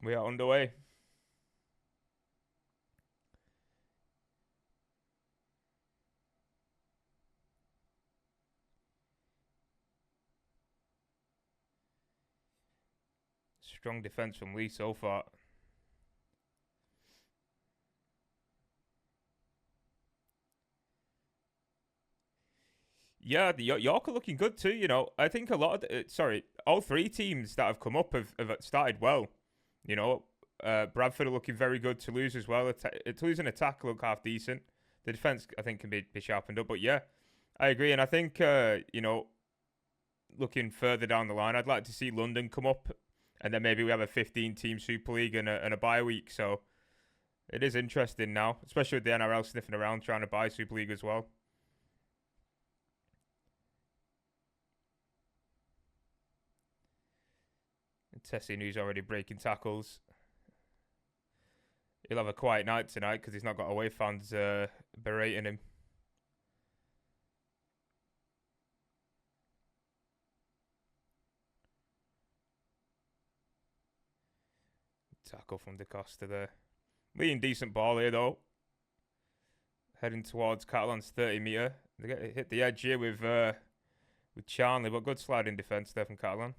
We are underway. Strong defence from Leigh so far. Yeah, the York are looking good too. You know, I think a lot of all three teams that have come up have started well. You know, Bradford are looking very good. Toulouse as well. Toulouse and attack look half decent. The defense I think can be sharpened up. But yeah, I agree, and I think you know, looking further down the line, I'd like to see London come up, and then maybe we have a 15-team Super League and a bye week. So it is interesting now, especially with the NRL sniffing around trying to buy Super League as well. Tessie who's already breaking tackles. He'll have a quiet night tonight because he's not got away fans berating him. Tackle from DaCosta there. Leading decent ball here though. Heading towards Catalans 30-metre. They hit the edge here with Charnley, but good sliding defence there from Catalan.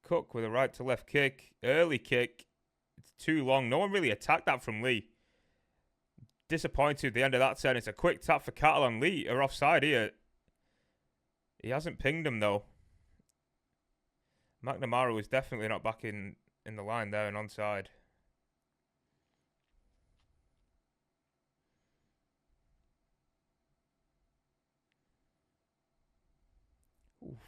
Cook with a right to left kick. Early kick. It's too long. No one really attacked that from Leigh. Disappointed at the end of that set. It's a quick tap for Catalan. Leigh are offside here. He hasn't pinged him though. McNamara was definitely not back in the line there and onside. Oof.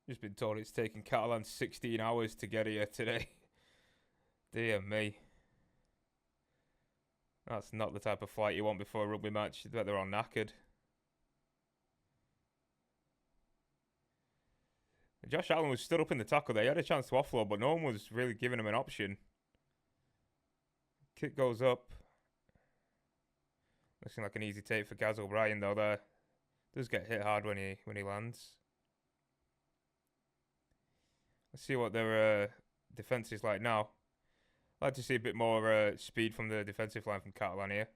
Just been told it's taken Catalan 16 hours to get here today. Dear me. That's not the type of flight you want before a rugby match. I bet they're all knackered. Josh Allen was stood up in the tackle there. He had a chance to offload, but no one was really giving him an option. Kick goes up. Looking like an easy take for Gaz O'Brien though there. Does get hit hard when he lands. Let's see what their defence is like now. I'd like to see a bit more speed from the defensive line from Catalan here.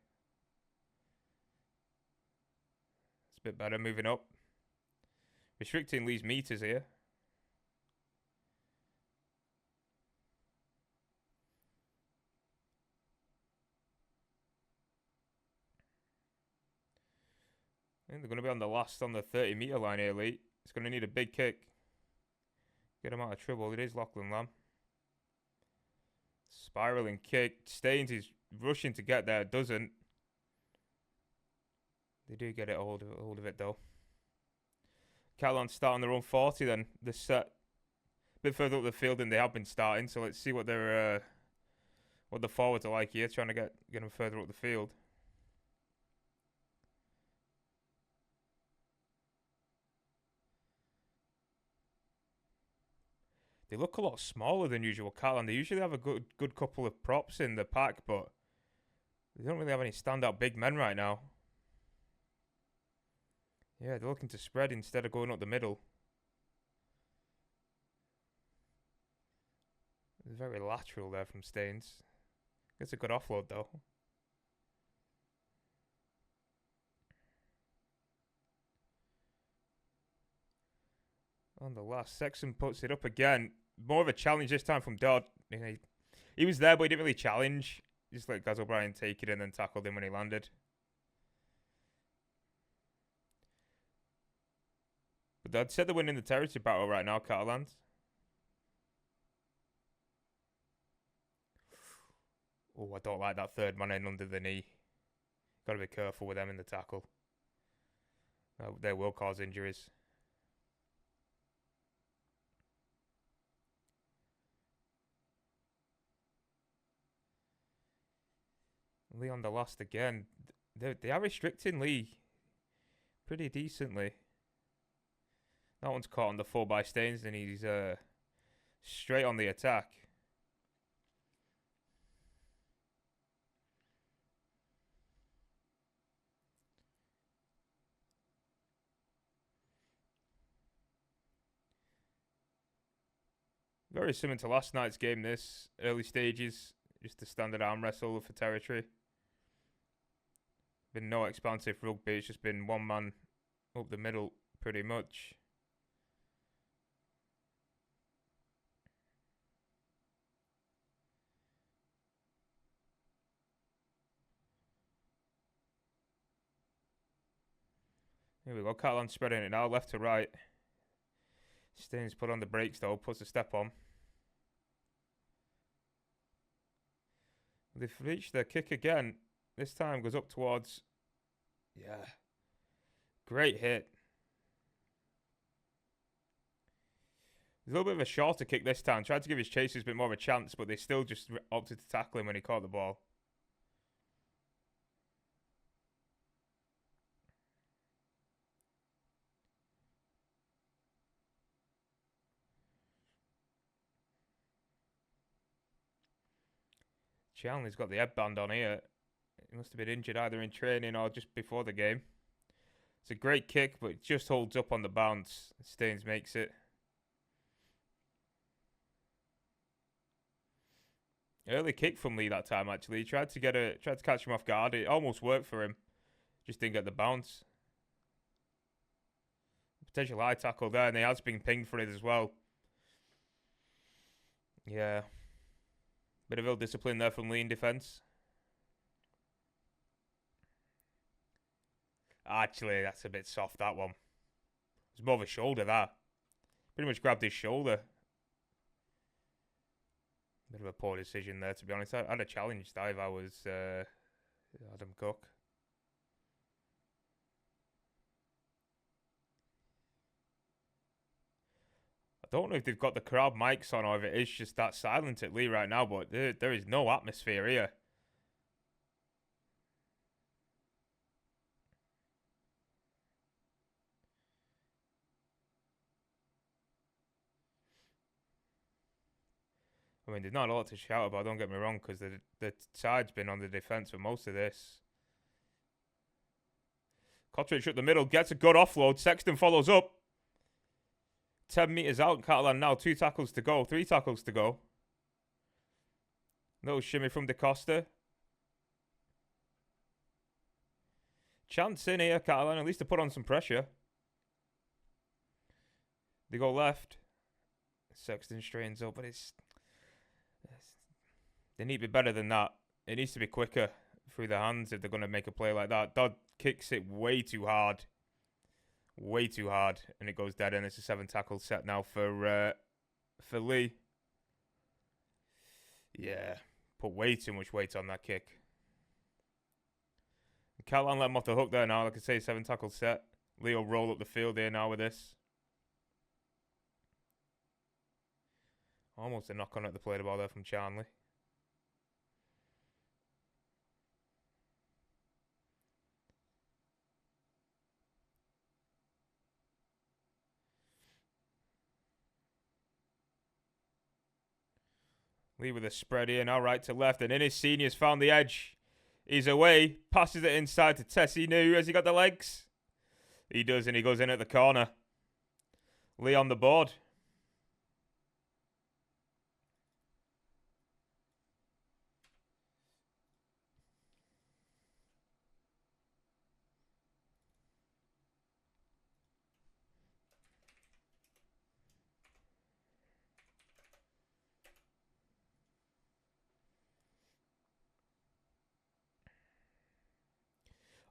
It's a bit better moving up. Restricting Leigh's meters here. I think they're going to be on the 30-metre line here, Leigh. It's going to need a big kick. Get him out of trouble. It is Lachlan Lamb. Spiraling kick. Staines is rushing to get there. Doesn't. They do get it hold of it though. Catalan start on their own 40 then. This set a bit further up the field than they have been starting. So let's see what their what the forwards are like here, trying to get them further up the field. They look a lot smaller than usual, Catalan. They usually have a good couple of props in the pack, but they don't really have any standout big men right now. Yeah, they're looking to spread instead of going up the middle. It's very lateral there from Staines. Gets a good offload though. On the last, Sexton puts it up again. More of a challenge this time from Dodd. He was there, but he didn't really challenge. Just let Gaz O'Brien take it and then tackled him when he landed. But I'd say they're winning the territory battle right now, Catalans. Oh, I don't like that third man in under the knee. Got to be careful with them in the tackle. They will cause injuries. Leigh on the last again. They are restricting Leigh pretty decently. That one's caught on the full by Staines and he's straight on the attack. Very similar to last night's game, this. Early stages, just a standard arm wrestle for territory. Been no expansive rugby, it's just been one man up the middle, pretty much. Here we go, Catalan spreading it now, left to right. Staines put on the brakes though, puts a step on. They've reached their kick again. This time goes up towards... Yeah. Great hit. There's a little bit of a shorter kick this time. Tried to give his chasers a bit more of a chance, but they still just opted to tackle him when he caught the ball. Chandler's got the headband on here. He must have been injured either in training or just before the game. It's a great kick, but it just holds up on the bounce. Staines makes it. Early kick from Leigh that time, actually. He tried to catch him off guard. It almost worked for him. Just didn't get the bounce. Potential high tackle there, and he has been pinged for it as well. Yeah. Bit of ill discipline there from Leigh in defence. Actually, that's a bit soft, that one. It's more of a shoulder, that. Pretty much grabbed his shoulder. Bit of a poor decision there, to be honest. I'd have challenged that if I was Adam Cook. I don't know if they've got the crowd mics on or if it is just that silent at Leigh right now, but there is no atmosphere here. I mean, there's not a lot to shout about, don't get me wrong, because the side's been on the defence for most of this. Cotteridge up the middle, gets a good offload. Sexton follows up. 10 metres out, Catalan now. 2 tackles to go. 3 tackles to go. Little shimmy from DaCosta. Chance in here, Catalan. At least to put on some pressure. They go left. Sexton strains up, but they need to be better than that. It needs to be quicker through the hands if they're going to make a play like that. Dodd kicks it way too hard. Way too hard. And it goes dead, and it's a 7 tackle set now for Leigh. Yeah. Put way too much weight on that kick. Catalan let him off the hook there now. Like I say, 7 tackle set. Leigh will roll up the field here now with this. Almost a knock on at the play the ball there from Charnley. Leigh with a spread here, now right to left, and in his seniors found the edge. He's away, passes it inside to Tessie New. Has he got the legs? He does, and he goes in at the corner. Leigh on the board.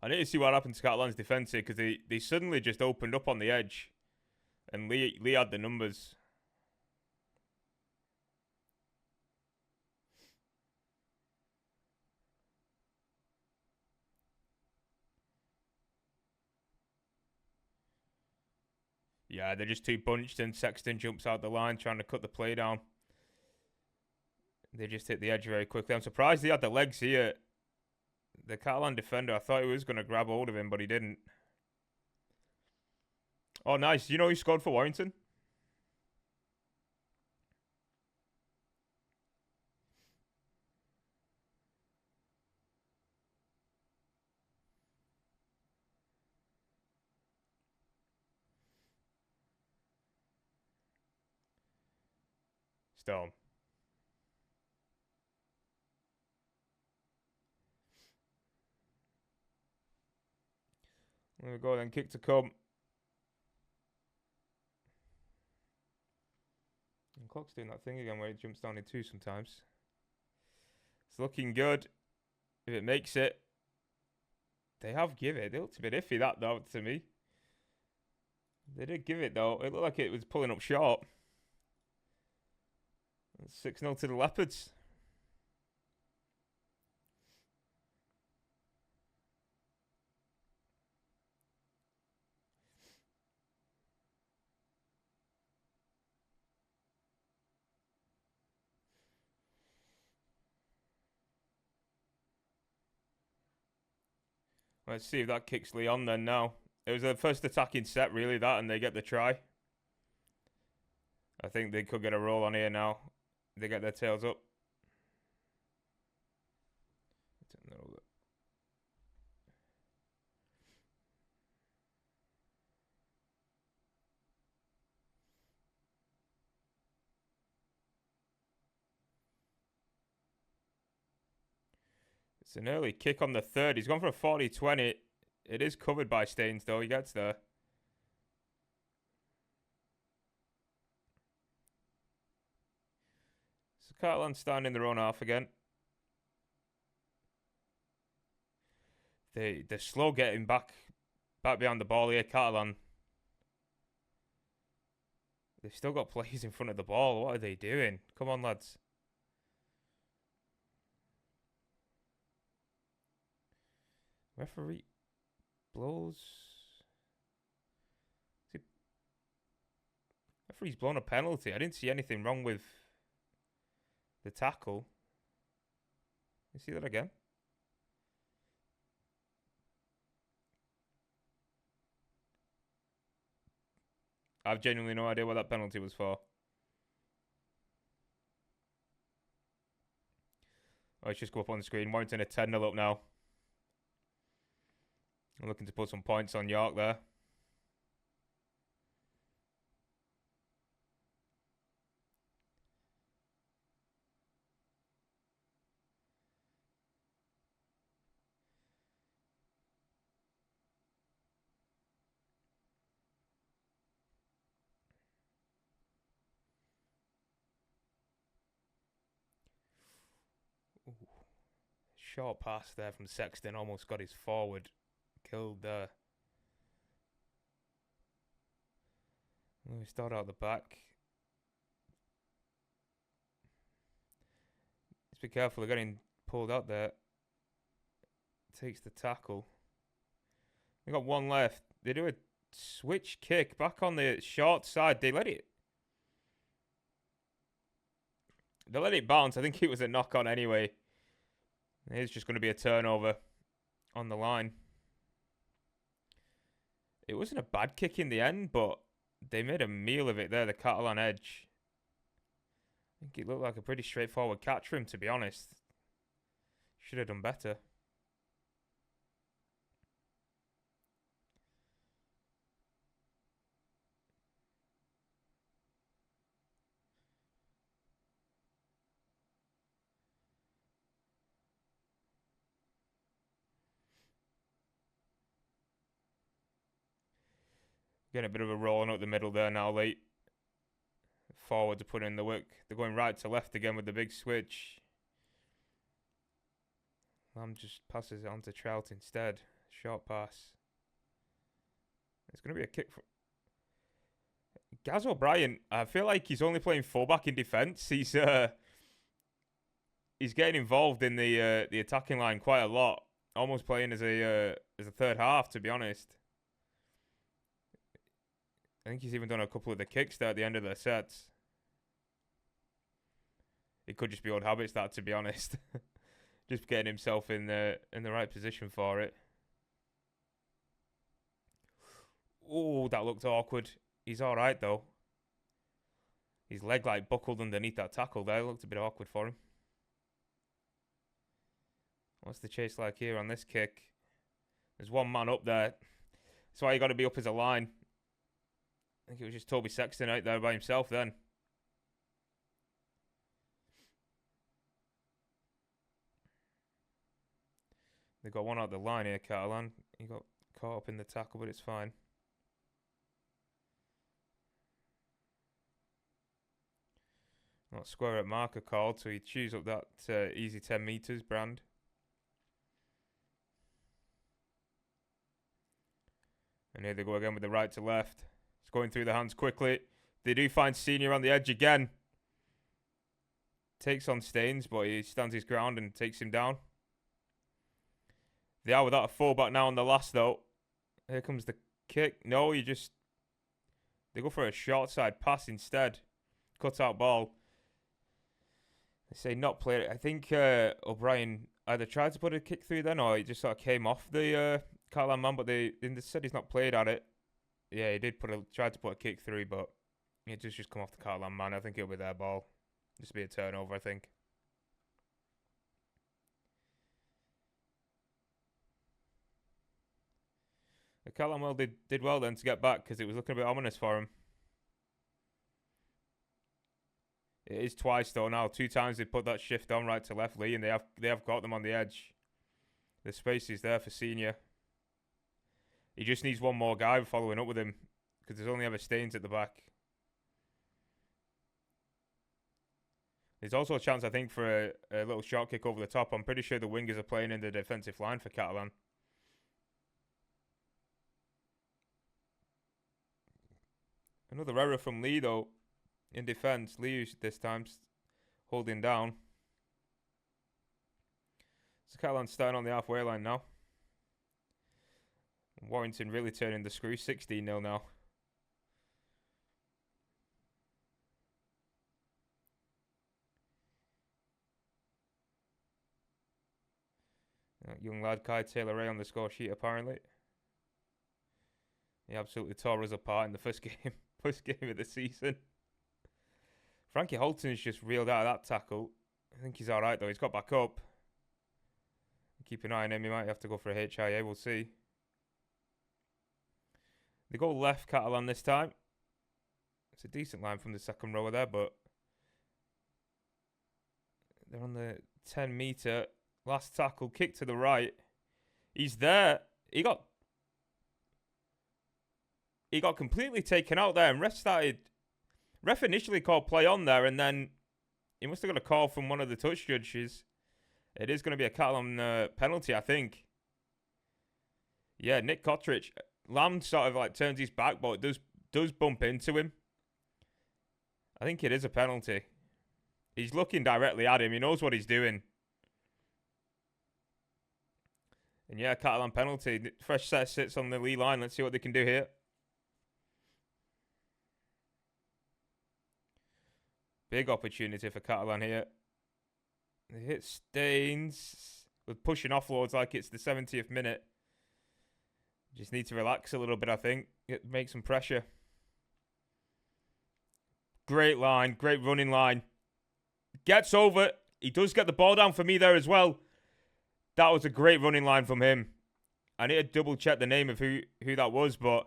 I need to see what happened to Catalan's defence here, because they suddenly just opened up on the edge. And Leigh had the numbers. Yeah, they're just too bunched, and Sexton jumps out the line trying to cut the play down. They just hit the edge very quickly. I'm surprised he had the legs here. The Catalan defender, I thought he was going to grab hold of him, but he didn't. Oh, nice. You know who scored for Warrington? Storm. There we go then, kick to come. And clock's doing that thing again where it jumps down in two sometimes. It's looking good. If it makes it. They have give it. It looked a bit iffy, that, though, to me. They did give it, though. It looked like it was pulling up short. 6-0 to the Leopards. Let's see if that kicks Leon then now. It was the first attacking set, really, that, and they get the try. I think they could get a roll on here now. They get their tails up. It's an early kick on the third. He's gone for a 40-20. It is covered by Staines, though. He gets there. So Catalans standing in their own half again. They're slow getting back behind the ball here, Catalan. They've still got players in front of the ball. What are they doing? Come on, lads. Referee blows. Referee's blown a penalty. I didn't see anything wrong with the tackle. You see that again? I've genuinely no idea what that penalty was for. Oh, let's just go up on the screen. Warrington are 10-0 up now. I'm looking to put some points on York there. Ooh. Short pass there from Sexton. Almost got his forward killed there. We start out the back. Just be careful, they're getting pulled out there. Takes the tackle. They got one left. They do a switch kick back on the short side. They let it bounce. I think it was a knock on anyway. It's just going to be a turnover on the line. It wasn't a bad kick in the end, but they made a meal of it there, the Catalan edge. I think it looked like a pretty straightforward catch for him, to be honest. Should have done better. Getting a bit of a rolling up the middle there now, late. Forward to put in the work. They're going right to left again with the big switch. Lamb just passes it on to Trout instead. Short pass. It's going to be a kick for Gaz O'Brien. I feel like he's only playing fullback in defence. He's getting involved in the attacking line quite a lot. Almost playing as a third half, to be honest. I think he's even done a couple of the kicks there at the end of their sets. It could just be old habits, that, to be honest. Just getting himself in the right position for it. Oh, that looked awkward. He's all right, though. His leg, like, buckled underneath that tackle there. It looked a bit awkward for him. What's the chase like here on this kick? There's one man up there. That's why you got to be up as a line. I think it was just Toby Sexton out there by himself then. They got one out the line here, Catalan. He got caught up in the tackle, but it's fine. Not square at marker called, so he chews up that easy 10 metres, Brand. And here they go again with the right to left. It's going through the hands quickly. They do find Senior on the edge again. Takes on Staines, but he stands his ground and takes him down. They are without a fullback now on the last, though. Here comes the kick. No, they go for a short side pass instead. Cut out ball. They say not played. I think O'Brien either tried to put a kick through then, or he just sort of came off the Catalan man, but they said he's not played at it. Yeah, he did tried to put a kick through, but it just come off the Catalan man. I think it'll be their ball. Just be a turnover, I think. The Catalan did well then to get back, because it was looking a bit ominous for him. It is twice though now. 2 times they put that shift on right to left, Lee, and they have got them on the edge. The space is there for Senior. He just needs one more guy following up with him, because there's only ever Staines at the back. There's also a chance, I think, for a little short kick over the top. I'm pretty sure the wingers are playing in the defensive line for Catalan. Another error from Lee, though, in defence. Lee this time holding down. So Catalan's starting on the halfway line now. Warrington really turning the screw. 16-0 now. Young lad Kai Taylor-Ray on the score sheet, apparently. He absolutely tore us apart in the first game of the season. Frankie Holton's just reeled out of that tackle. I think he's alright though. He's got back up. Keep an eye on him. He might have to go for a HIA. We'll see. They go left Catalan this time. It's a decent line from the second rower there, but they're on the 10 metre. Last tackle, kick to the right. He's there. He got completely taken out there, and ref initially called play on there, and then he must have got a call from one of the touch judges. It is going to be a Catalan penalty, I think. Yeah, Nick Kottrich. Lamb sort of like turns his back, but it does bump into him. I think it is a penalty. He's looking directly at him. He knows what he's doing. And yeah, Catalan penalty. Fresh set sits on the Lee line. Let's see what they can do here. Big opportunity for Catalan here. They hit Staines with pushing offloads like it's the 70th minute. Just need to relax a little bit, I think. Make some pressure. Great line. Great running line. Gets over. He does get the ball down for me there as well. That was a great running line from him. I need to double check the name of who that was, but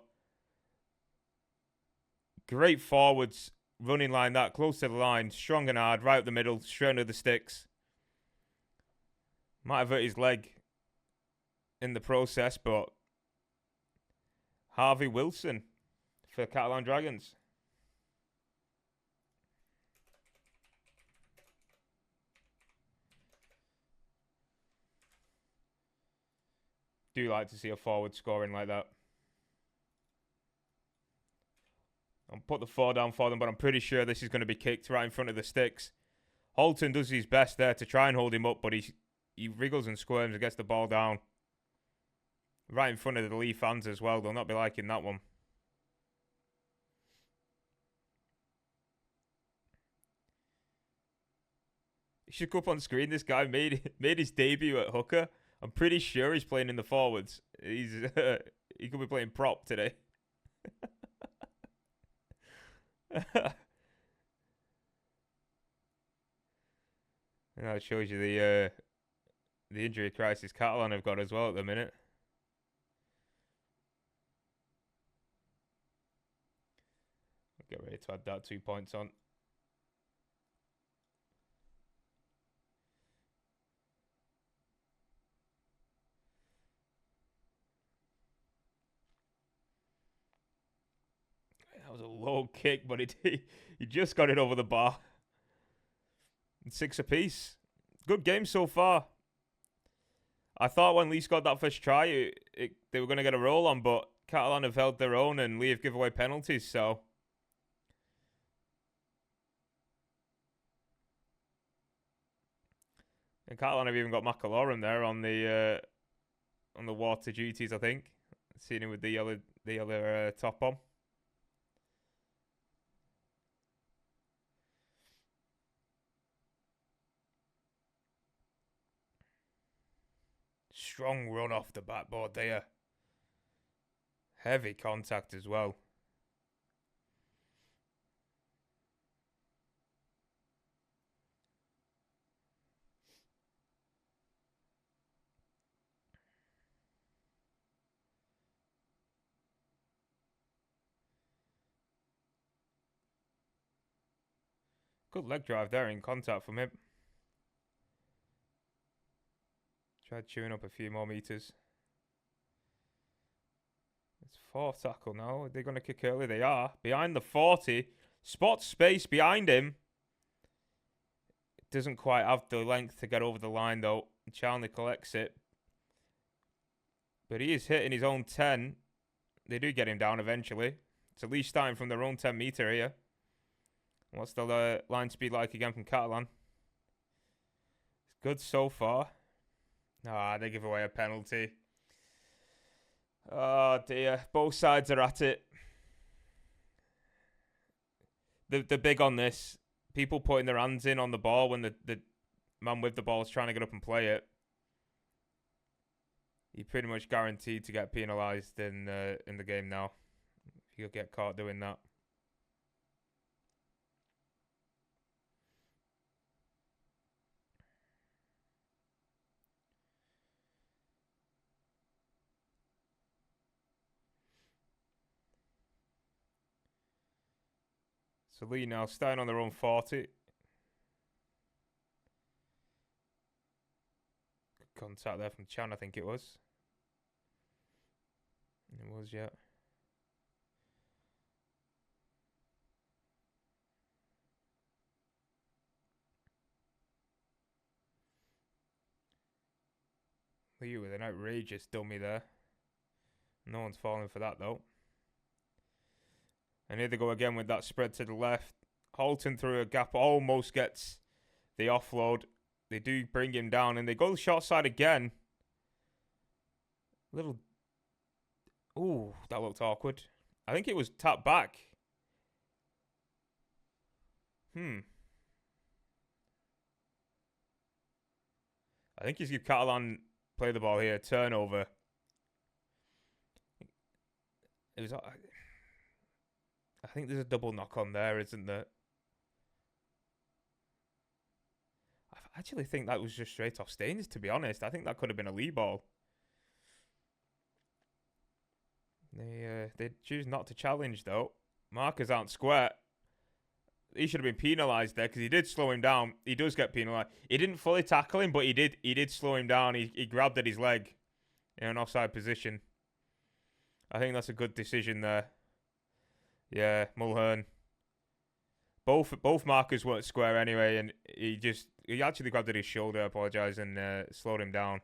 great forwards running line that close to the line, strong and hard, right up the middle, straight under the sticks. Might have hurt his leg in the process, but Harvey Wilson for Catalans Dragons. Do like to see a forward scoring like that. I'll put the 4 down for them, but I'm pretty sure this is going to be kicked right in front of the sticks. Holton does his best there to try and hold him up, but he wriggles and squirms and gets the ball down. Right in front of the Lee fans as well. They'll not be liking that one. He should go up on screen. This guy made his debut at hooker. I'm pretty sure he's playing in the forwards. He could be playing prop today. And that shows you the injury crisis Catalan have got as well at the minute. Get ready to add that 2 points on. was a low kick, but he just got it over the bar. And 6 apiece. Good game so far. I thought when Leigh got that first try, they were going to get a roll on, but Catalan have held their own and Leigh have given away penalties, so. And Catalan have even got McAlorum there on the water duties, I think. Seeing him with the yellow top on. Strong run off the backboard there. Heavy contact as well. Good leg drive there in contact from him. Tried chewing up a few more meters. It's 4th tackle now. Are they going to kick early? They are. Behind the 40. Spot space behind him. It doesn't quite have the length to get over the line though. Charnley collects it. But he is hitting his own 10. They do get him down eventually. It's at least starting from their own 10 metre here. What's the line speed like again from Catalan? It's good so far. They give away a penalty. Oh dear. Both sides are at it. They're big on this. People putting their hands in on the ball when the man with the ball is trying to get up and play it. You're pretty much guaranteed to get penalised in the game now. If you get caught doing that. So Leigh now starting on their own 40. Good contact there from Chan, I think it was. It was, yeah. Leigh with an outrageous dummy there. No one's falling for that though. And here they go again with that spread to the left. Holton through a gap almost gets the offload. They do bring him down and they go the short side again. Little. Ooh, that looked awkward. I think it was tapped back. I think he's give Catalan play the ball here. Turnover. It was. I think there's a double knock on there, isn't there? I actually think that was just straight off Staines, to be honest. I think that could have been a Leigh ball. They choose not to challenge, though. Markers aren't square. He should have been penalised there, because he did slow him down. He does get penalised. He didn't fully tackle him, but he did slow him down. He grabbed at his leg in an offside position. I think that's a good decision there. Yeah, Mulhern. Both markers weren't square anyway, and he actually grabbed at his shoulder, apologise, and slowed him down.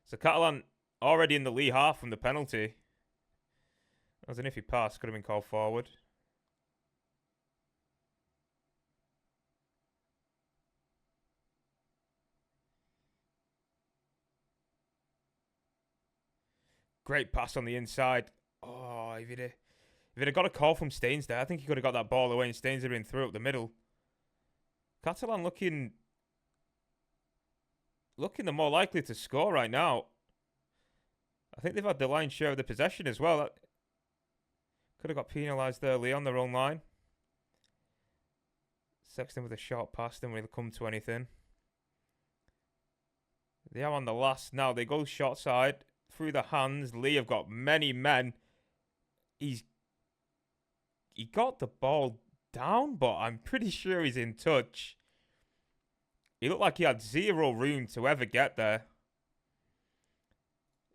So Catalan already in the Leigh half from the penalty. That was an iffy pass, could have been called forward. Great pass on the inside. Oh, if he'd have got a call from Staines there, I think he could have got that ball away and Staines had been through up the middle. Catalan looking the more likely to score right now. I think they've had the lion's share of the possession as well. That could have got penalised early on their own line. Sexton with a short pass, didn't really come to anything. They are on the last now. They go short side through the hands. Leigh have got many men. He got the ball down, but I'm pretty sure he's in touch. He looked like he had zero room to ever get there.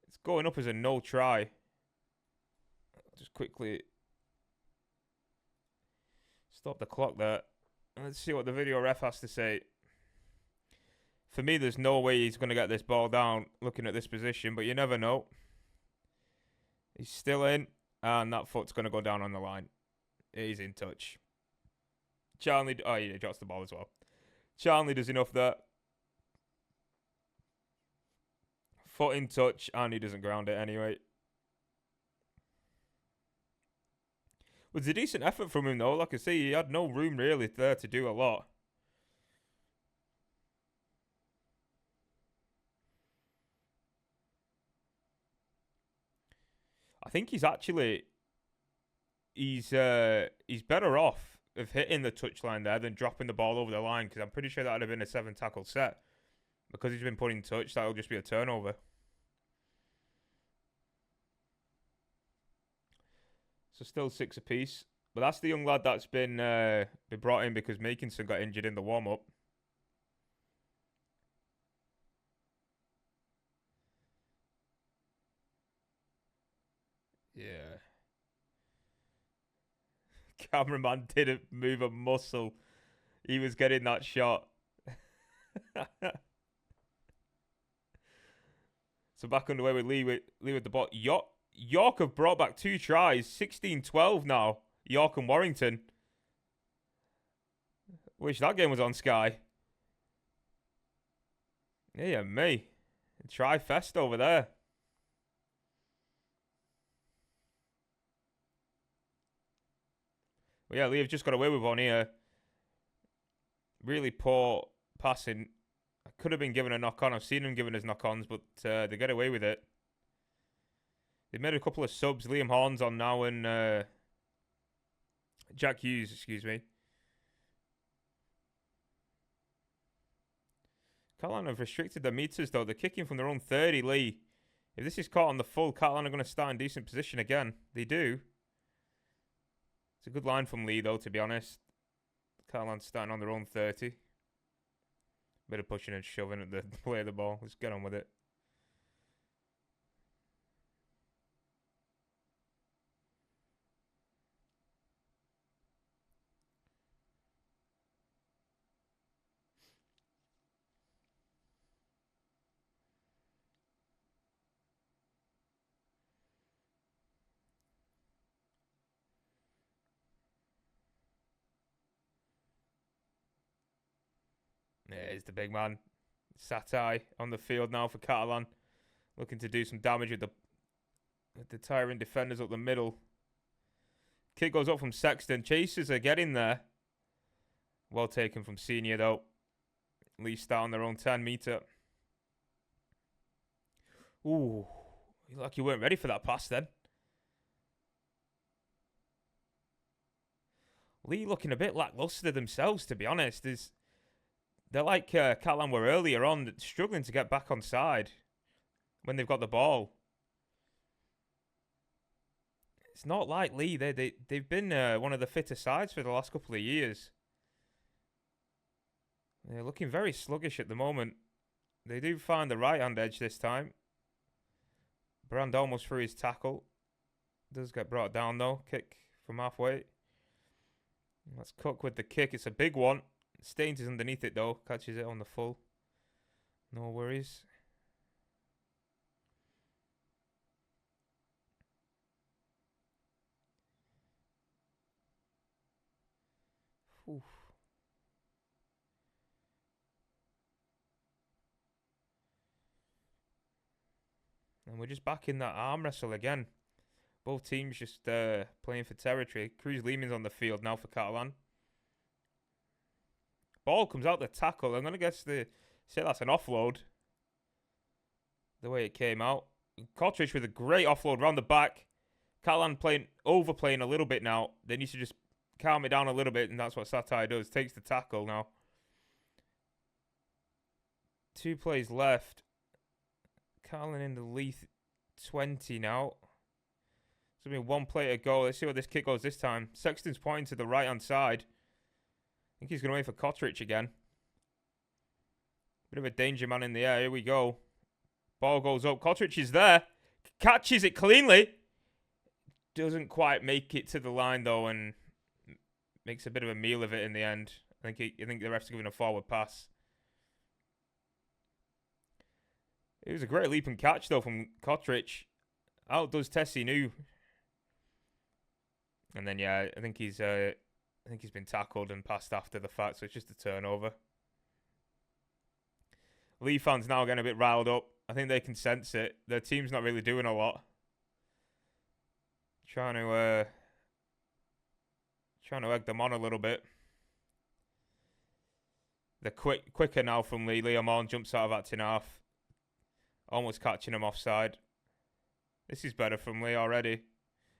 It's going up as a no try. Just quickly Stop the clock there. Let's see what the video ref has to say. For me, there's no way he's going to get this ball down looking at this position, but you never know. He's still in, and that foot's going to go down on the line. He's in touch. Charlie, oh, he drops the ball as well. Charlie does enough there. Foot in touch, and he doesn't ground it anyway. It was a decent effort from him, though. Like I say, he had no room really there to do a lot. I think he's actually... He's better off of hitting the touchline there than dropping the ball over the line, because I'm pretty sure that would have been a 7-tackle set. Because he's been put in touch, that'll just be a turnover. So still 6 apiece. But that's the young lad that's been brought in because Makinson got injured in the warm-up. Yeah. Cameraman didn't move a muscle. He was getting that shot. So back underway with Leigh with the ball. York have brought back 2 tries. 16-12 now. York and Warrington. Wish that game was on Sky. Yeah, me. Try fest over there. Well, yeah, Leigh have just got away with one here. Really poor passing. Could have been given a knock-on. I've seen them given as knock-ons, but they get away with it. They've made a couple of subs. Liam Horn's on now and Jack Hughes, excuse me. Catalan have restricted their meters, though. They're kicking from their own 30, Leigh. If this is caught on the full, Catalan are going to start in decent position again. They do. It's a good line from Leigh, though, to be honest. Catalan starting on their own 30. Bit of pushing and shoving at the play of the ball. Let's get on with it. Yeah, he's the big man. HaitcH on the field now for Catalan. Looking to do some damage with the tiring defenders up the middle. Kick goes up from Sexton. Chasers are getting there. Well taken from Senior, though. Leigh start on their own 10-meter. Ooh. Like you weren't ready for that pass then. Leigh looking a bit lackluster themselves, to be honest. They're like Catalan were earlier on, struggling to get back on side when they've got the ball. It's not like Leigh. They've been one of the fitter sides for the last couple of years. They're looking very sluggish at the moment. They do find the right-hand edge this time. Brand almost through his tackle. Does get brought down, though. Kick from halfway. That's Cook with the kick. It's a big one. Staines is underneath it, though. Catches it on the full. No worries. Oof. And we're just back in that arm wrestle again. Both teams just playing for territory. Cruz Lehman's on the field now for Catalan. Ball comes out the tackle. I'm going to say that's an offload. The way it came out. Cottridge with a great offload round the back. Catalan overplaying a little bit now. They need to just calm it down a little bit, and that's what HaitcH does. Takes the tackle now. 2 plays left. Catalan in the Leigh 20 now. There's going to be 1 play to go. Let's see what this kick goes this time. Sexton's pointing to the right-hand side. I think he's going to wait for HaitcH again. Bit of a danger man in the air. Here we go. Ball goes up. HaitcH is there. Catches it cleanly. Doesn't quite make it to the line, though, and makes a bit of a meal of it in the end. I think the ref's giving a forward pass. It was a great leap and catch though from HaitcH. Outdoes Tessie New. And then yeah, I think he's been tackled and passed after the fact, so it's just a turnover. Leigh fans now getting a bit riled up. I think they can sense it. Their team's not really doing a lot. Trying to egg them on a little bit. They're quicker now from Leigh. Liam jumps out of acting half. Almost catching him offside. This is better from Leigh already.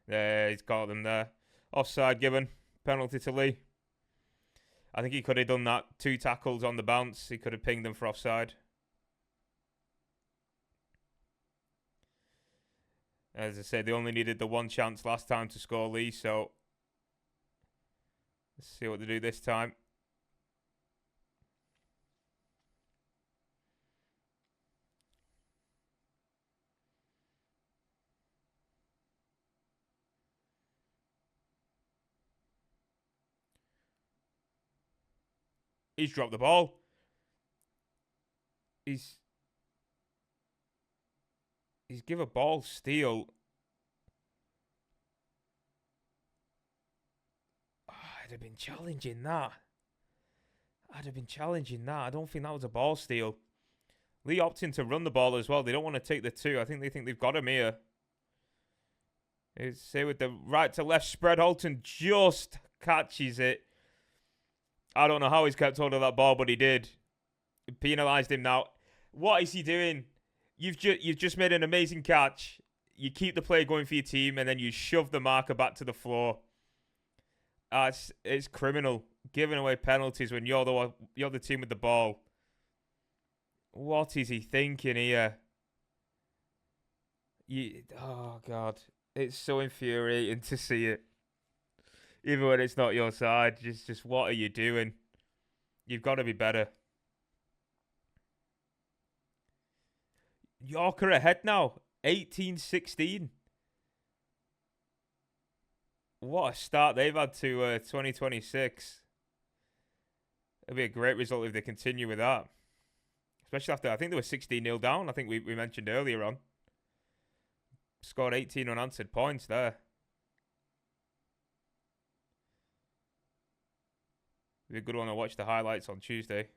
There, he's got them there. Offside given. Penalty to Leigh. I think he could have done that. 2 tackles on the bounce. He could have pinged them for offside. As I said, they only needed the 1 chance last time to score Leigh, so let's see what they do this time. He's dropped the ball. He's give a ball steal. Oh, I'd have been challenging that. I don't think that was a ball steal. Leigh opting to run the ball as well. They don't want to take the 2. I think they think they've got him here. Say with the right to left spread. Holton just catches it. I don't know how he's kept hold of that ball, but he did. Penalised him now. What is he doing? You've just made an amazing catch. You keep the play going for your team, and then you shove the marker back to the floor. It's criminal. Giving away penalties when you're the team with the ball. What is he thinking here? Oh, God. It's so infuriating to see it. Even when it's not your side. Just what are you doing? You've got to be better. Yorker ahead now. 18-16. What a start they've had to 2026. It'll be a great result if they continue with that. Especially after, I think they were 16-0 down. I think we mentioned earlier on. Scored 18 unanswered points there. It'll be a good one to watch the highlights on Tuesday.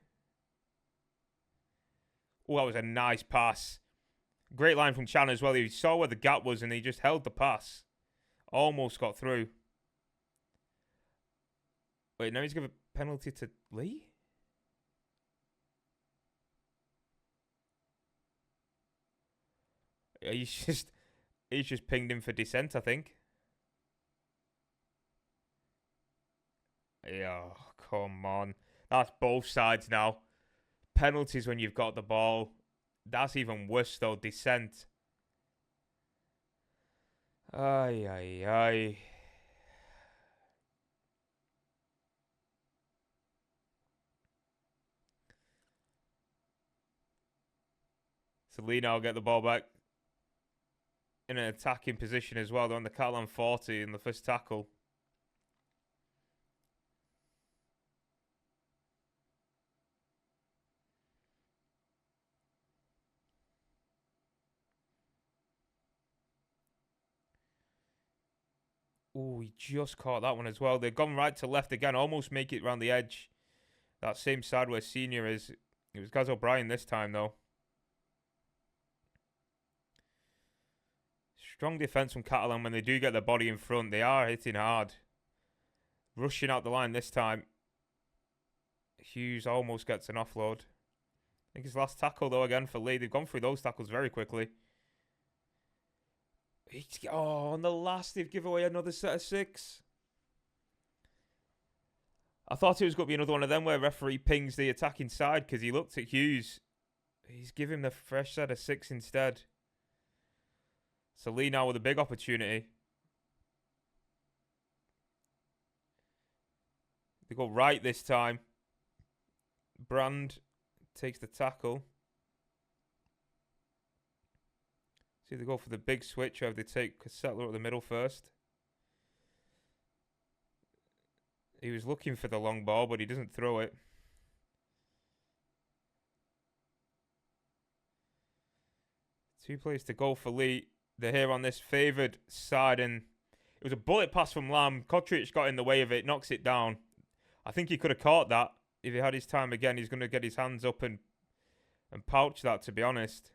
Oh, that was a nice pass. Great line from Chan as well. He saw where the gap was and he just held the pass. Almost got through. Wait, now he's given a penalty to Leigh? He's just pinged him for dissent, I think. Yeah, come on. That's both sides now. Penalties when you've got the ball. That's even worse though, dissent. Ay, ay, ay. So Leigh now get the ball back in an attacking position as well. They're on the Catalan 40 in the first tackle. Oh, he just caught that one as well. They've gone right to left again, almost make it round the edge. That same side where Senior is. It was Gaz O'Brien this time, though. Strong defence from Catalan when they do get their body in front. They are hitting hard. Rushing out the line this time. Hughes almost gets an offload. I think his last tackle, though, again for Leigh. They've gone through those tackles very quickly. Oh, on the last, they've given away another set of 6. I thought it was going to be another one of them where referee pings the attacking side because he looked at Hughes. He's given him the fresh set of 6 instead. So Leigh now with a big opportunity. They go right this time. Brand takes the tackle. See if they go for the big switch or if they take Settler at the middle first. He was looking for the long ball, but he doesn't throw it. Two plays to go for Leigh. They're here on this favoured side, and it was a bullet pass from Lamb. HaitcH got in the way of it, knocks it down. I think he could have caught that. If he had his time again, he's going to get his hands up and pouch that, to be honest.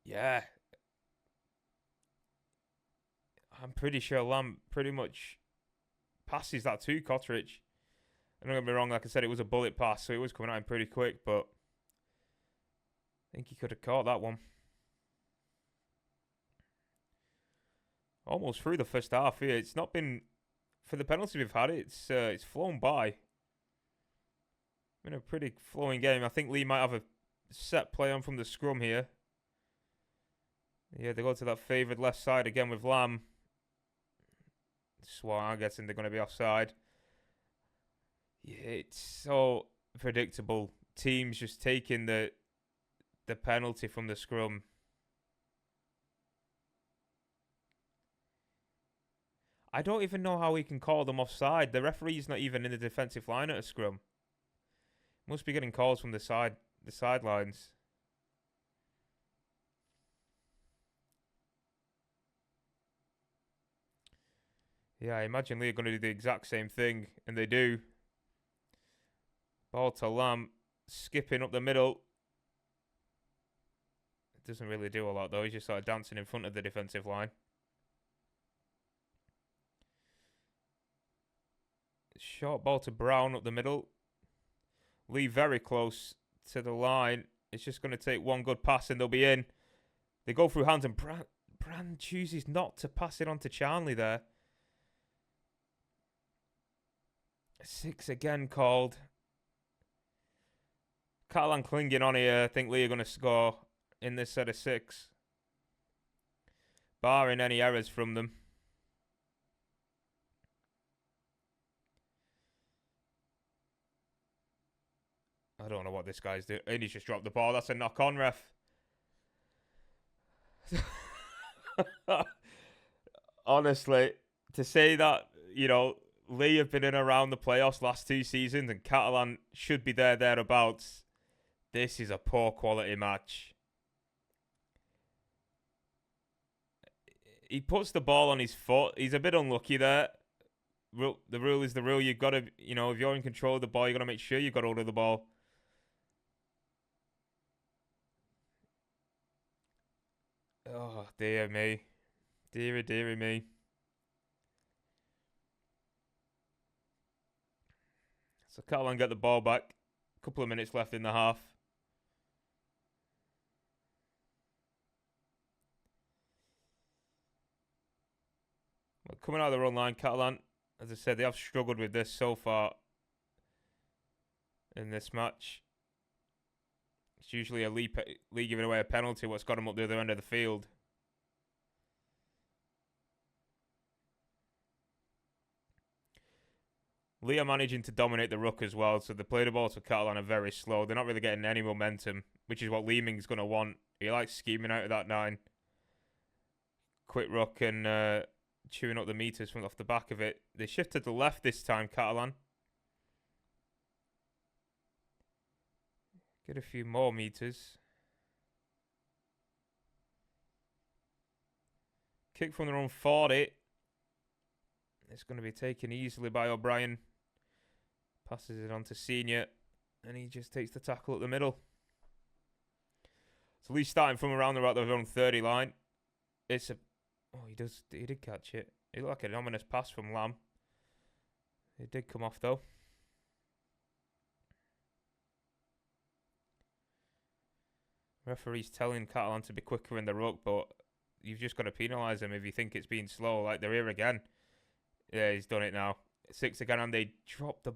Yeah. I'm pretty sure Lamb pretty much passes that to HaitcH. I'm not going to be wrong, like I said, it was a bullet pass, so it was coming at him pretty quick, but I think he could have caught that one. Almost through the first half here. It's not been, for the penalty we've had, it's flown by. Been a pretty flowing game. I think Leigh might have a set play on from the scrum here. Yeah, they go to that favoured left side again with Lamb. Swan, I'm guessing they're going to be offside. Yeah, it's so predictable. Teams just taking the penalty from the scrum. I don't even know how he can call them offside. The referee's not even in the defensive line at a scrum. Must be getting calls from the sidelines. Yeah, I imagine Leigh are going to do the exact same thing, and they do. Ball to Lamb, skipping up the middle. It doesn't really do a lot, though. He's just sort of dancing in front of the defensive line. Short ball to Brown up the middle. Leigh very close to the line. It's just going to take one good pass and they'll be in. They go through hands and Brand chooses not to pass it on to Charnley there. 6 again called. Catalan clinging on here. I think Leigh are going to score in this set of 6. Barring any errors from them. I don't know what this guy's doing. And he's just dropped the ball. That's a knock-on, ref. Honestly, to say that, you know, Leigh have been in around the playoffs last 2 seasons and Catalan should be thereabouts. This is a poor quality match. He puts the ball on his foot. He's a bit unlucky there. The rule is the rule. You've got to, you know, if you're in control of the ball, you've got to make sure you've got hold of the ball. Oh, dear me. Dear me. So Catalan get the ball back. A couple of minutes left in the half. Well, coming out of their own line, Catalan, as I said, they have struggled with this so far in this match. It's usually a Leigh giving away a penalty, what's got them up the other end of the field. Leigh are managing to dominate the ruck as well, so the play the ball to Catalan are very slow. They're not really getting any momentum, which is what Leeming's going to want. He likes scheming out of that 9. Quick ruck and chewing up the meters from off the back of it. They shift to the left this time, Catalan. Get a few more meters. Kick from their own 40. It's going to be taken easily by O'Brien. Passes it on to Senior. And he just takes the tackle at the middle. So Leigh starting from around about their own 30 line. It's a... Oh, he did catch it. It looked like an ominous pass from Lamb. It did come off, though. Referee's telling Catalan to be quicker in the ruck, but you've just got to penalise him if you think it's been slow. Like, they're here again. Yeah, he's done it now. 6 again, and they dropped the...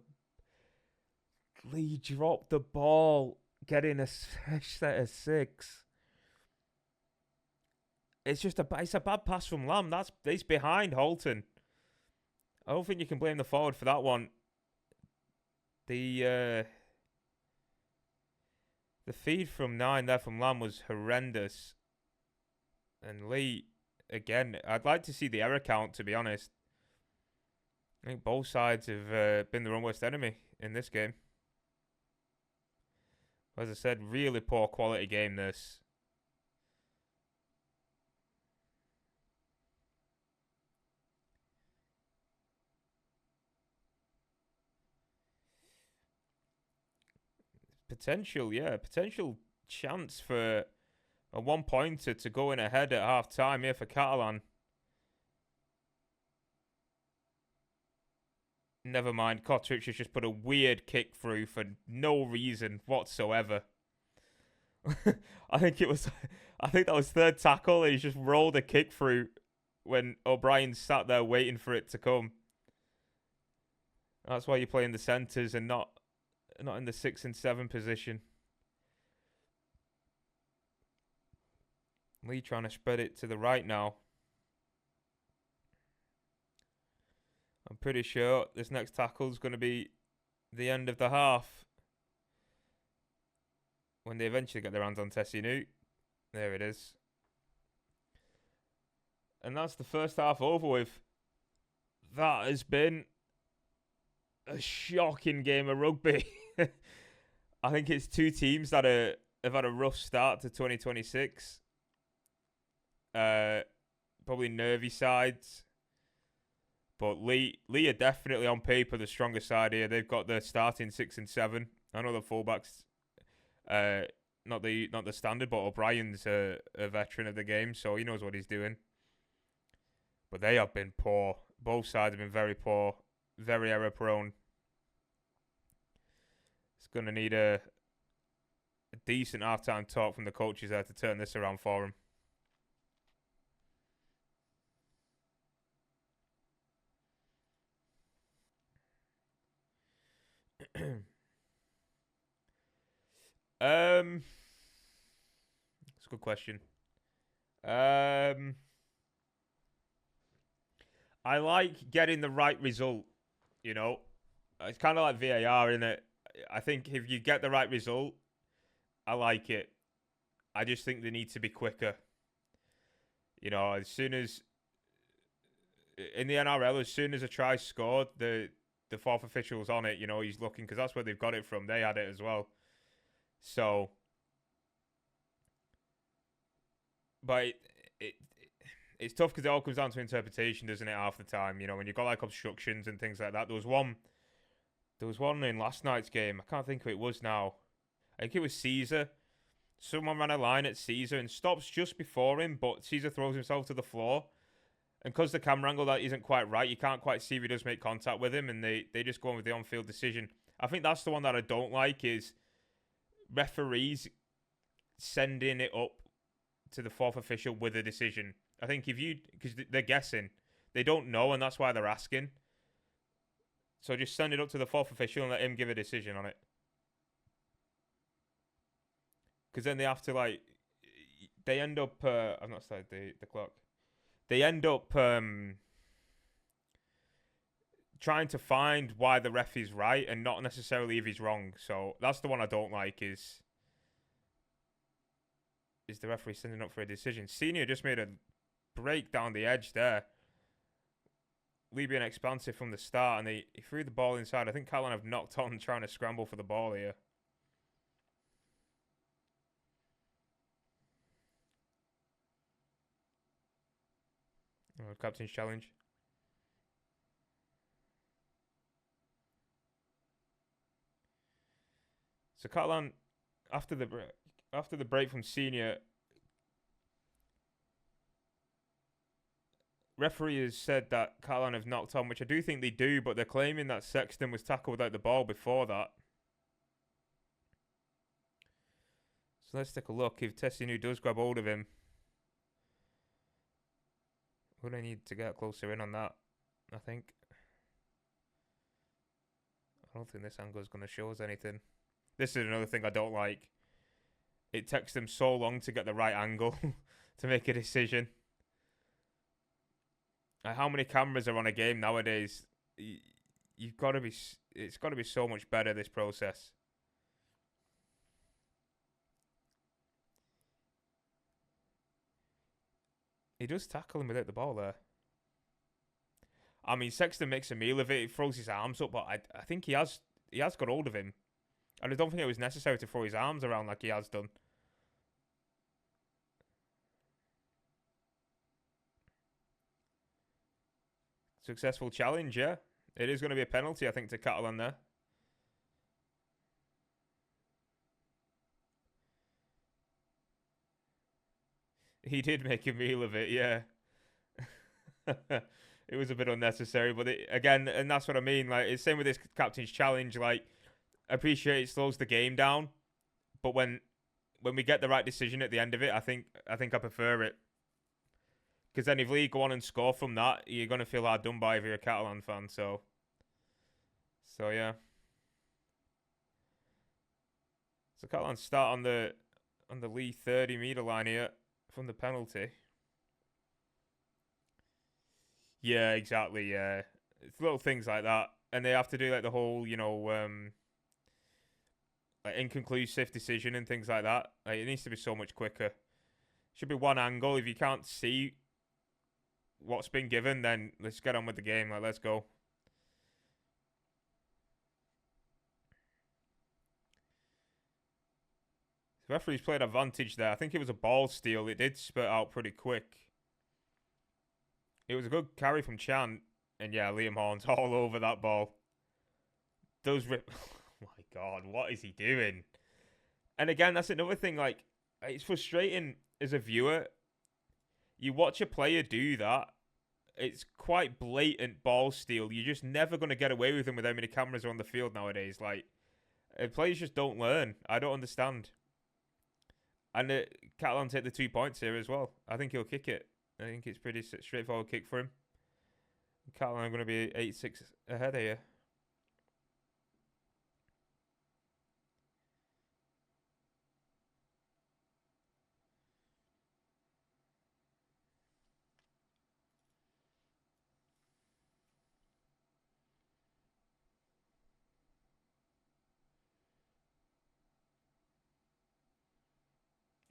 Leigh dropped the ball, getting a fresh set of 6. It's just it's a bad pass from Lamb. He's behind Holton. I don't think you can blame the forward for that one. The feed from 9 there from Lamb was horrendous. And Leigh, again, I'd like to see the error count, to be honest. I think both sides have been their own worst enemy in this game. As I said, really poor quality game this. Potential chance for a 1-pointer to go in ahead at half time here for Catalan. Never mind, HaitcH has just put a weird kick through for no reason whatsoever. I think that was third tackle, and he's just rolled a kick through when O'Brien sat there waiting for it to come. That's why you play in the centres and not in the 6 and 7 position. Leigh trying to spread it to the right now. I'm pretty sure this next tackle is going to be the end of the half. When they eventually get their hands on Tessinu. There it is. And that's the first half over with. That has been a shocking game of rugby. I think it's two teams that have had a rough start to 2026. Probably nervy sides. But Leigh are definitely on paper the stronger side here. They've got the starting 6 and 7. I know the fullbacks, not the standard, but O'Brien's a veteran of the game, so he knows what he's doing. But they have been poor. Both sides have been very poor, very error prone. It's going to need a decent halftime talk from the coaches there to turn this around for him. That's a good question. I like getting the right result. You know, it's kind of like VAR, isn't it? I think if you get the right result, I like it. I just think they need to be quicker. You know, as soon as in the NRL, as soon as a try's scored, the fourth official's on it. You know, he's looking because that's where they've got it from. They had it as well. So, but it's tough because it all comes down to interpretation, doesn't it? Half the time, you know, when you've got like obstructions and things like that. There was one in last night's game. I can't think who it was now. I think it was Caesar. Someone ran a line at Caesar and stops just before him, but Caesar throws himself to the floor. And because the camera angle that isn't quite right, you can't quite see if he does make contact with him, and they just go on with the on-field decision. I think that's the one that I don't like is referees sending it up to the fourth official with a decision. I think because they're guessing, they don't know, and that's why they're asking. So just send it up to the fourth official and let him give a decision on it. Because then they have to they end up. I've not started the clock. They end up trying to find why the ref is right and not necessarily if he's wrong. So that's the one I don't like is the referee sending up for a decision. Senior just made a break down the edge there. Leigh being expansive from the start, and he threw the ball inside. I think Catalan have knocked on trying to scramble for the ball here. Captain's challenge. So Catalan, after the break from Senior, referee has said that Catalan have knocked on, which I do think they do, but they're claiming that Sexton was tackled without the ball before that. So let's take a look. If Tessinu does grab hold of him, we're going to need to get closer in on that, I think. I don't think this angle is going to show us anything. This is another thing I don't like. It takes them so long to get the right angle to make a decision. How many cameras are on a game nowadays? It's got to be so much better, this process. He does tackle him without the ball there. I mean, Sexton makes a meal of it. He throws his arms up, but I think he has got hold of him. And I don't think it was necessary to throw his arms around like he has done. Successful challenge, yeah. It is going to be a penalty, I think, to Catalan there. He did make a meal of it, yeah. It was a bit unnecessary, but again, and that's what I mean. Like, it's same with this captain's challenge. Like, I appreciate it slows the game down, but when we get the right decision at the end of it, I think I prefer it. Because then if Leigh go on and score from that, you're gonna feel hard done by if you're a Catalan fan. So yeah. So Catalan start on the Leigh 30-meter line here from the penalty. Yeah, exactly. Yeah, it's little things like that, and they have to do like the whole, like inconclusive decision and things like that. Like, it needs to be so much quicker. Should be one angle. If you can't see what's been given, then let's get on with the game. Like, let's go. The referee's played advantage there. I think it was a ball steal. It did spurt out pretty quick. It was a good carry from Chan. And yeah, Liam Horn's all over that ball. Those rip... Oh my God, what is he doing? And again, that's another thing. Like, it's frustrating as a viewer. You watch a player do that. It's quite blatant ball steal. You're just never going to get away with them with how many cameras are on the field nowadays. Like, players just don't learn. I don't understand. And Catalan take the 2 points here as well. I think he'll kick it. I think it's pretty straightforward kick for him. Catalan are going to be 8-6 ahead here.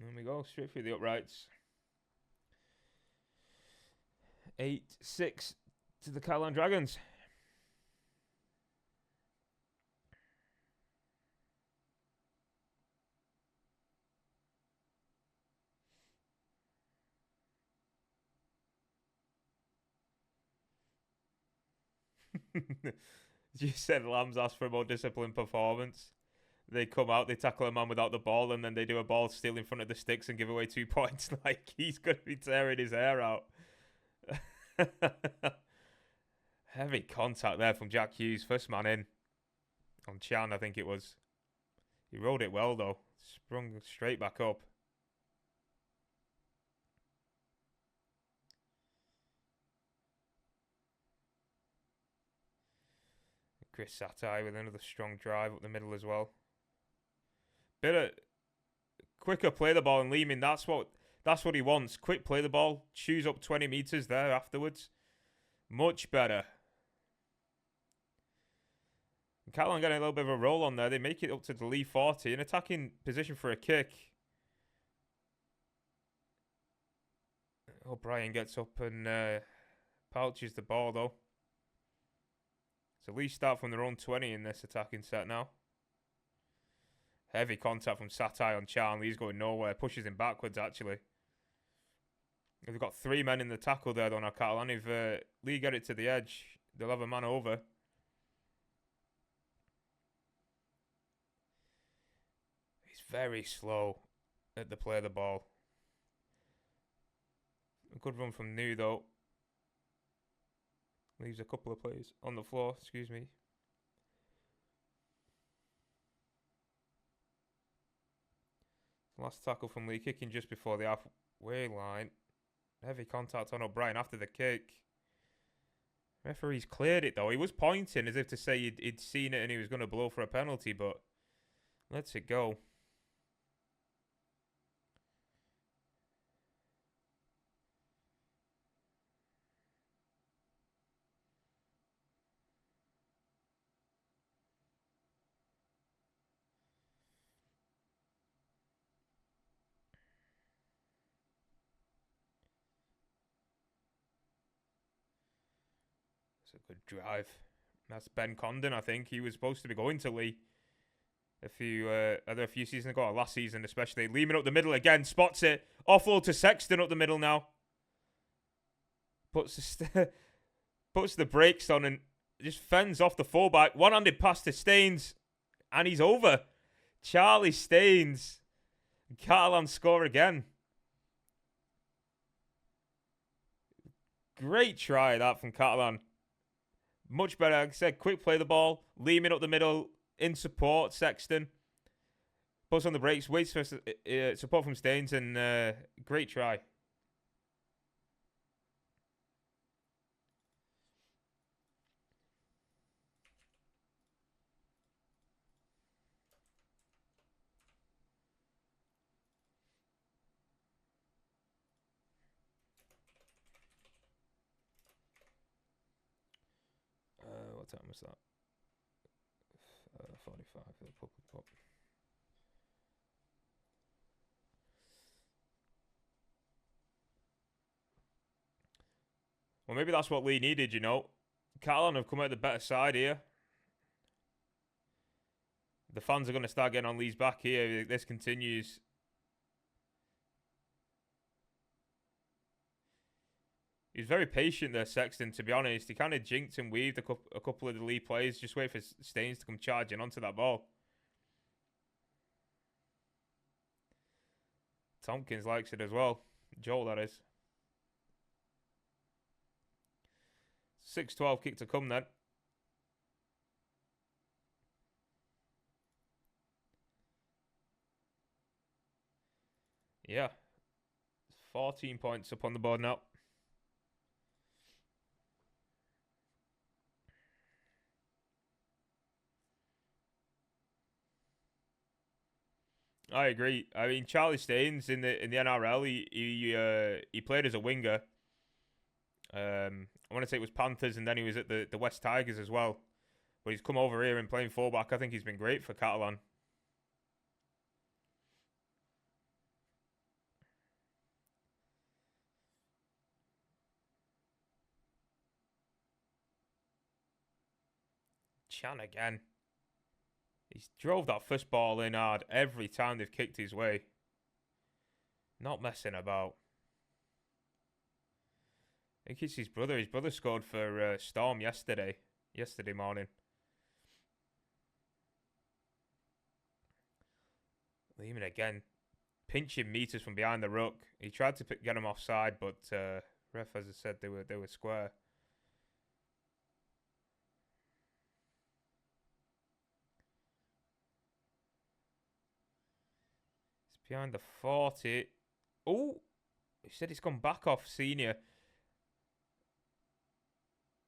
There we go, straight through the uprights. 8-6 to the Catalans Dragons. You said Lambs asked for a more disciplined performance. They come out, they tackle a man without the ball, and then they do a ball steal in front of the sticks and give away 2 points. Like, he's going to be tearing his hair out. Heavy contact there from Jack Hughes. First man in. On Chan, I think it was. He rode it well, though. Sprung straight back up. Chris Satai with another strong drive up the middle as well. Bit of quicker play the ball and Lehman. That's what he wants. Quick play the ball. Choose up 20 meters there afterwards. Much better. Catalan getting a little bit of a roll on there. They make it up to the Leigh 40. An attacking position for a kick. O'Brien gets up and pouches the ball though. So Leigh start from their own 20 in this attacking set now. Heavy contact from Satai on Chan. Leigh's going nowhere. Pushes him backwards, actually. They've got 3 men in the tackle there, though, now, Catalan. If Leigh get it to the edge, they'll have a man over. He's very slow at the play of the ball. A good run from New, though. Leaves a couple of players on the floor, excuse me. Last tackle from Leigh, kicking just before the halfway line. Heavy contact on O'Brien after the kick. Referee's cleared it though. He was pointing as if to say he'd seen it and he was going to blow for a penalty, but lets it go. It's a good drive. That's Ben Condon, I think. He was supposed to be going to Leigh a few seasons ago, or last season especially. Lehman up the middle again, spots it. Offload to Sexton up the middle now. Puts the brakes on and just fends off the fullback. One-handed pass to Staines. And he's over. Charlie Staines. Catalans score again. Great try that from Catalan. Much better, like I said, quick play the ball. Lehman up the middle, in support, Sexton. Puts on the brakes, waits for support from Staines, and great try. What time was that? 45 for the public pop. Well, maybe that's what Leigh needed, you know. Catalan have come out the better side here. The fans are going to start getting on Leigh's back here if this continues. He's very patient there, Sexton, to be honest. He kind of jinked and weaved a couple of the Leigh players. Just wait for Staines to come charging onto that ball. Tompkins likes it as well. Joel, that is. 6-12 kick to come then. Yeah. 14 points up on the board now. I agree. I mean, Charlie Staines in the NRL, he played as a winger. I want to say it was Panthers, and then he was at the West Tigers as well. But he's come over here and playing fullback. I think he's been great for Catalan. Chan again. He's drove that first ball in hard every time they've kicked his way. Not messing about. I think it's his brother. His brother scored for Storm yesterday morning. Lehman again. Pinching meters from behind the ruck. He tried to get him offside, but ref, as I said, they were square. Behind the 40. Oh, he said it's gone back off Senior.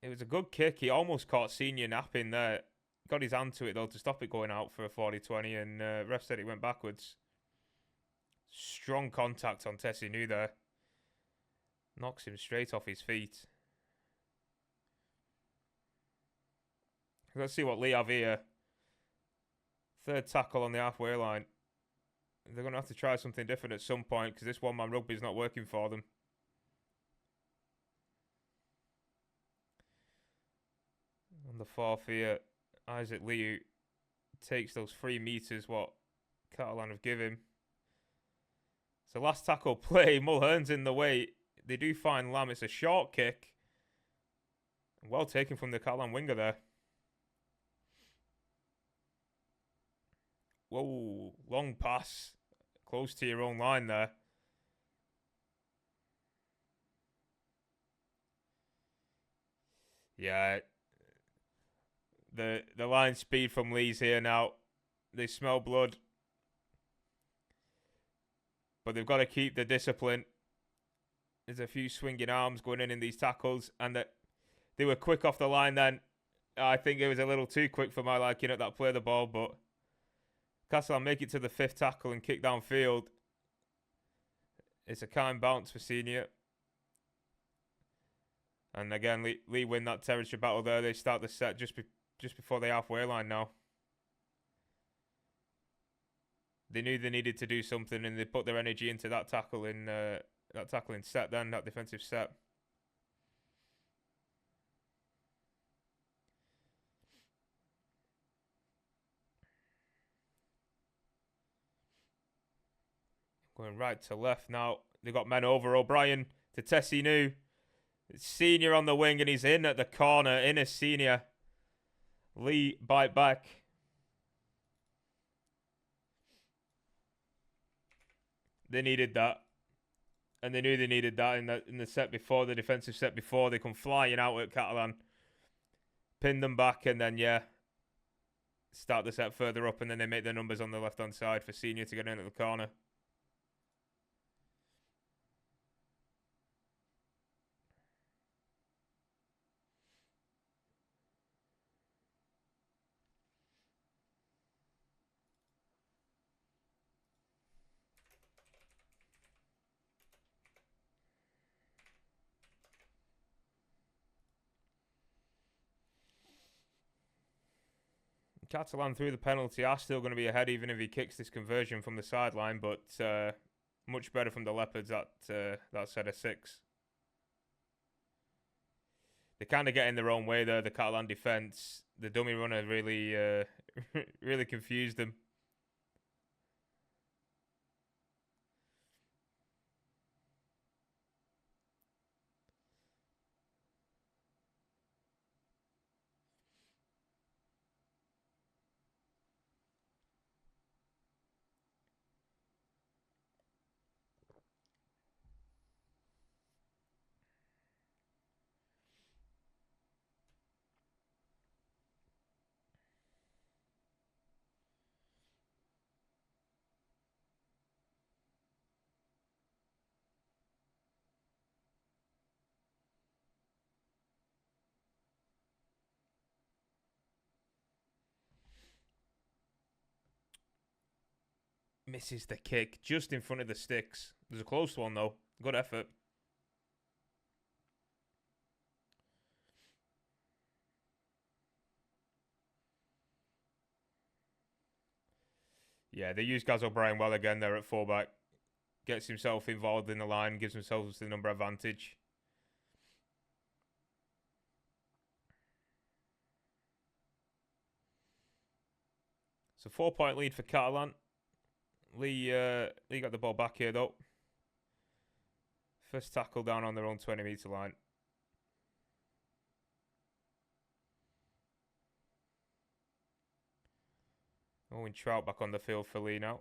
It was a good kick. He almost caught Senior napping there. Got his hand to it, though, to stop it going out for a 40-20, and ref said it went backwards. Strong contact on Tessie New there. Knocks him straight off his feet. Let's see what Leigh have here. Third tackle on the halfway line. They're going to have to try something different at some point because this one-man rugby is not working for them. On the fourth here, Isaac Liu takes those 3 meters what Catalan have given him. So last tackle play, Mulhern's in the way. They do find Lamb. It's a short kick. Well taken from the Catalan winger there. Whoa, long pass. Close to your own line there. Yeah. The line speed from Leigh's here now. They smell blood. But they've got to keep the discipline. There's a few swinging arms going in these tackles. And they were quick off the line then. I think it was a little too quick for my liking at that play of the ball, but Catalan make it to the 5th tackle and kick downfield. It's a kind bounce for Senior. And again, Leigh win that territory battle there. They start the set just before the halfway line now. They knew they needed to do something, and they put their energy into that tackling set. Then that defensive set. Going right to left now. They've got men over. O'Brien to Tessie New. Senior on the wing, and he's in at the corner. In a Senior. Leigh bite back. They needed that. And they knew they needed that in the set before, the defensive set before. They come flying out at Catalan. Pin them back, and then, yeah, start the set further up, and then they make their numbers on the left-hand side for Senior to get in at the corner. Catalan through the penalty are still going to be ahead even if he kicks this conversion from the sideline, but much better from the Leopards at that set of 6. They kind of get in their own way there, the Catalan defence. The dummy runner really, really confused them. Misses the kick just in front of the sticks. It was a close one, though. Good effort. Yeah, they use Gaz O'Brien well again there at fullback. Gets himself involved in the line, gives himself the number advantage. It's a 4-point lead for Catalan. Leigh got the ball back here, though. First tackle down on their own 20-metre line. Owen Trout back on the field for Leigh now.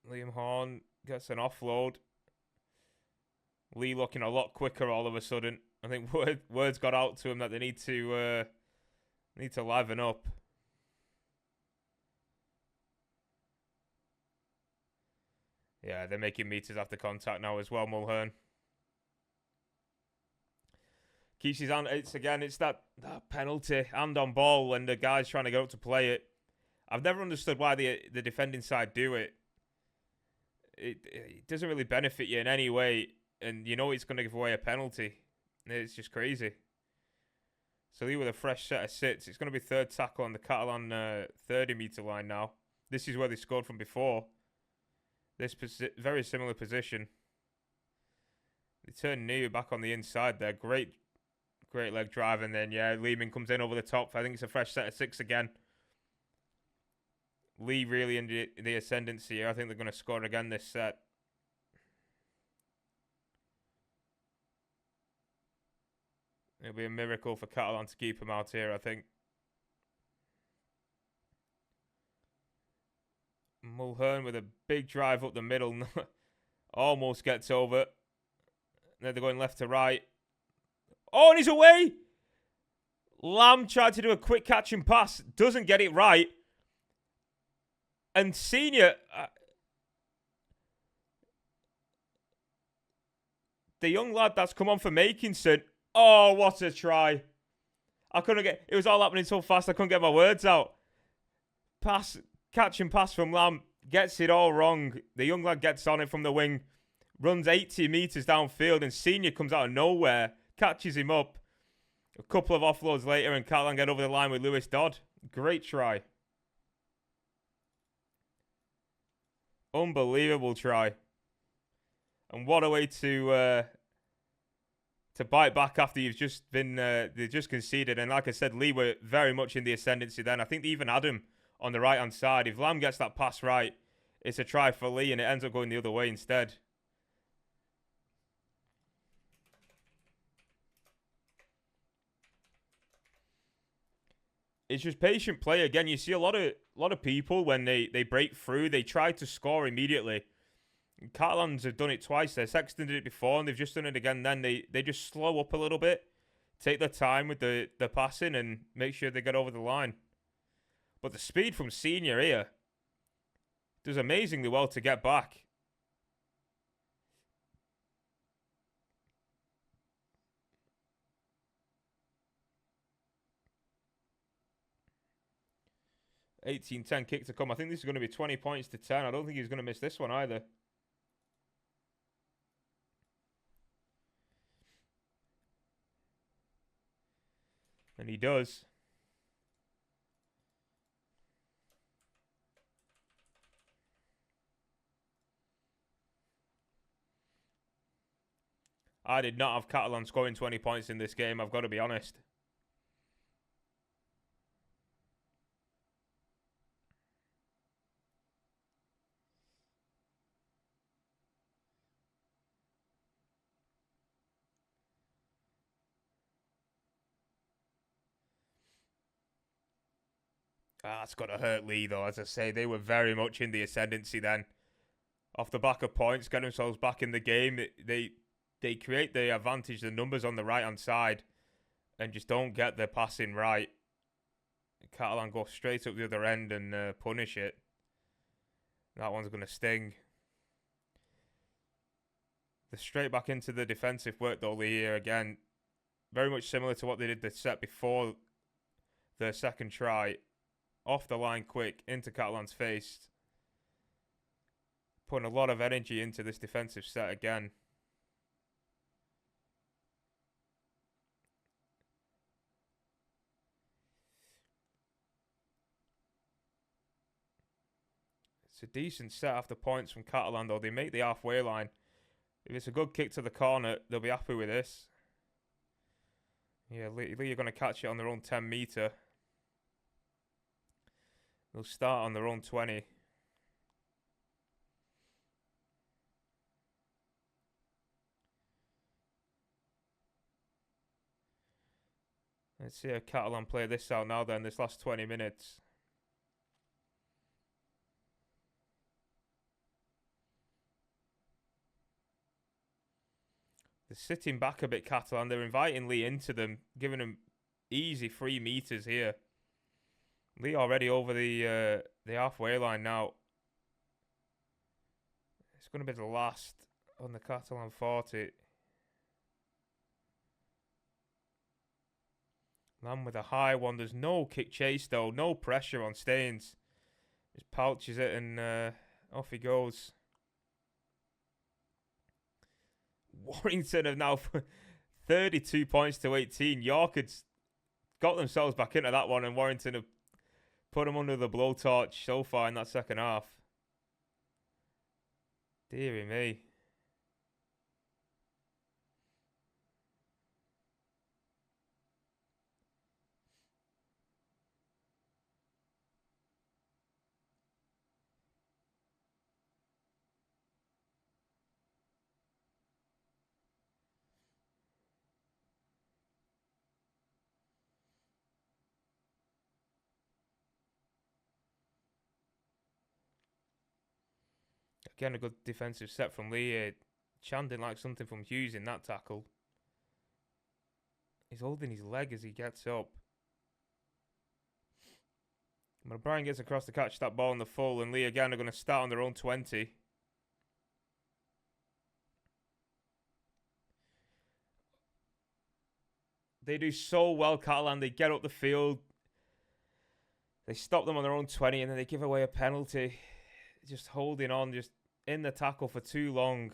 Liam Horn gets an offload. Leigh looking a lot quicker all of a sudden. I think words got out to him that they need to liven up. Yeah, they're making meters after contact now as well, Mulhern. Keeps his hand. It's that penalty, hand on ball when the guy's trying to go up to play it. I've never understood why the defending side do it. It doesn't really benefit you in any way, and you know it's going to give away a penalty. It's just crazy. So Leigh with a fresh set of sits. It's going to be third tackle on the Catalan 30-metre line now. This is where they scored from before. This very similar position. They turn New back on the inside there. Great leg drive. And then, yeah, Lehman comes in over the top. I think it's a fresh set of 6 again. Leigh really in the ascendancy here. I think they're going to score again this set. It'll be a miracle for Catalan to keep him out here, I think. Mulhern with a big drive up the middle. Almost gets over. Then they're going left to right. Oh, and he's away! Lamb tried to do a quick catch and pass. Doesn't get it right. And Senior... the young lad that's come on for Makinson. Oh, what a try. I couldn't get... It was all happening so fast I couldn't get my words out. Catch and pass from Lamb. Gets it all wrong. The young lad gets on it from the wing. Runs 80 metres downfield. And Senior comes out of nowhere. Catches him up. A couple of offloads later and Catalan get over the line with Lewis Dodd. Great try. Unbelievable try. And what a way to to bite back after you've just been they just conceded. And like I said, Leigh were very much in the ascendancy then. I think they even had him on the right hand side. If Lamb gets that pass right, it's a try for Leigh, and it ends up going the other way instead. It's just patient play. Again, you see a lot of people when they break through, they try to score immediately. Catalans have done it twice there. Sexton did it before, and they've just done it again. Then they just slow up a little bit, take their time with the passing, and make sure they get over the line. But the speed from Senior here does amazingly well to get back. (18-10) kick to come. I think this is going to be 20 points to 10. I don't think he's going to miss this one either. And he does. I did not have Catalan scoring 20 points in this game, I've got to be honest. That's got to hurt Leigh, though. As I say, they were very much in the ascendancy then. Off the back of points, get themselves back in the game. They create the advantage, the numbers on the right-hand side, and just don't get their passing right. Catalan go straight up the other end and punish it. That one's going to sting. They're straight back into the defensive work, though, Leigh, here again. Very much similar to what they did the set before the second try. Off the line quick, into Catalan's face. Putting a lot of energy into this defensive set again. It's a decent set after points from Catalan, though. They make the halfway line. If it's a good kick to the corner, they'll be happy with this. Yeah, Leigh are going to catch it on their own 10 metre. They'll start on their own 20. Let's see how Catalan play this out now then, this last 20 minutes. They're sitting back a bit, Catalan. They're inviting Leigh into them, giving them easy 3 metres here. Leigh already over the halfway line now. It's going to be the last on the Catalan 40. Lamb with a high one. There's no kick chase though. No pressure on Staines. Just pouches it and off he goes. Warrington have now 32 points to 18. York had got themselves back into that one, and Warrington have put them under the blowtorch so far in that second half. Deary me. Again, a good defensive set from Leigh. Chan didn't like something from Hughes in that tackle. He's holding his leg as he gets up. But O'Brien gets across to catch that ball in the full, and Leigh again are going to start on their own 20. They do so well, Catalan. They get up the field. They stop them on their own 20, and then they give away a penalty. Just holding on, just in the tackle for too long.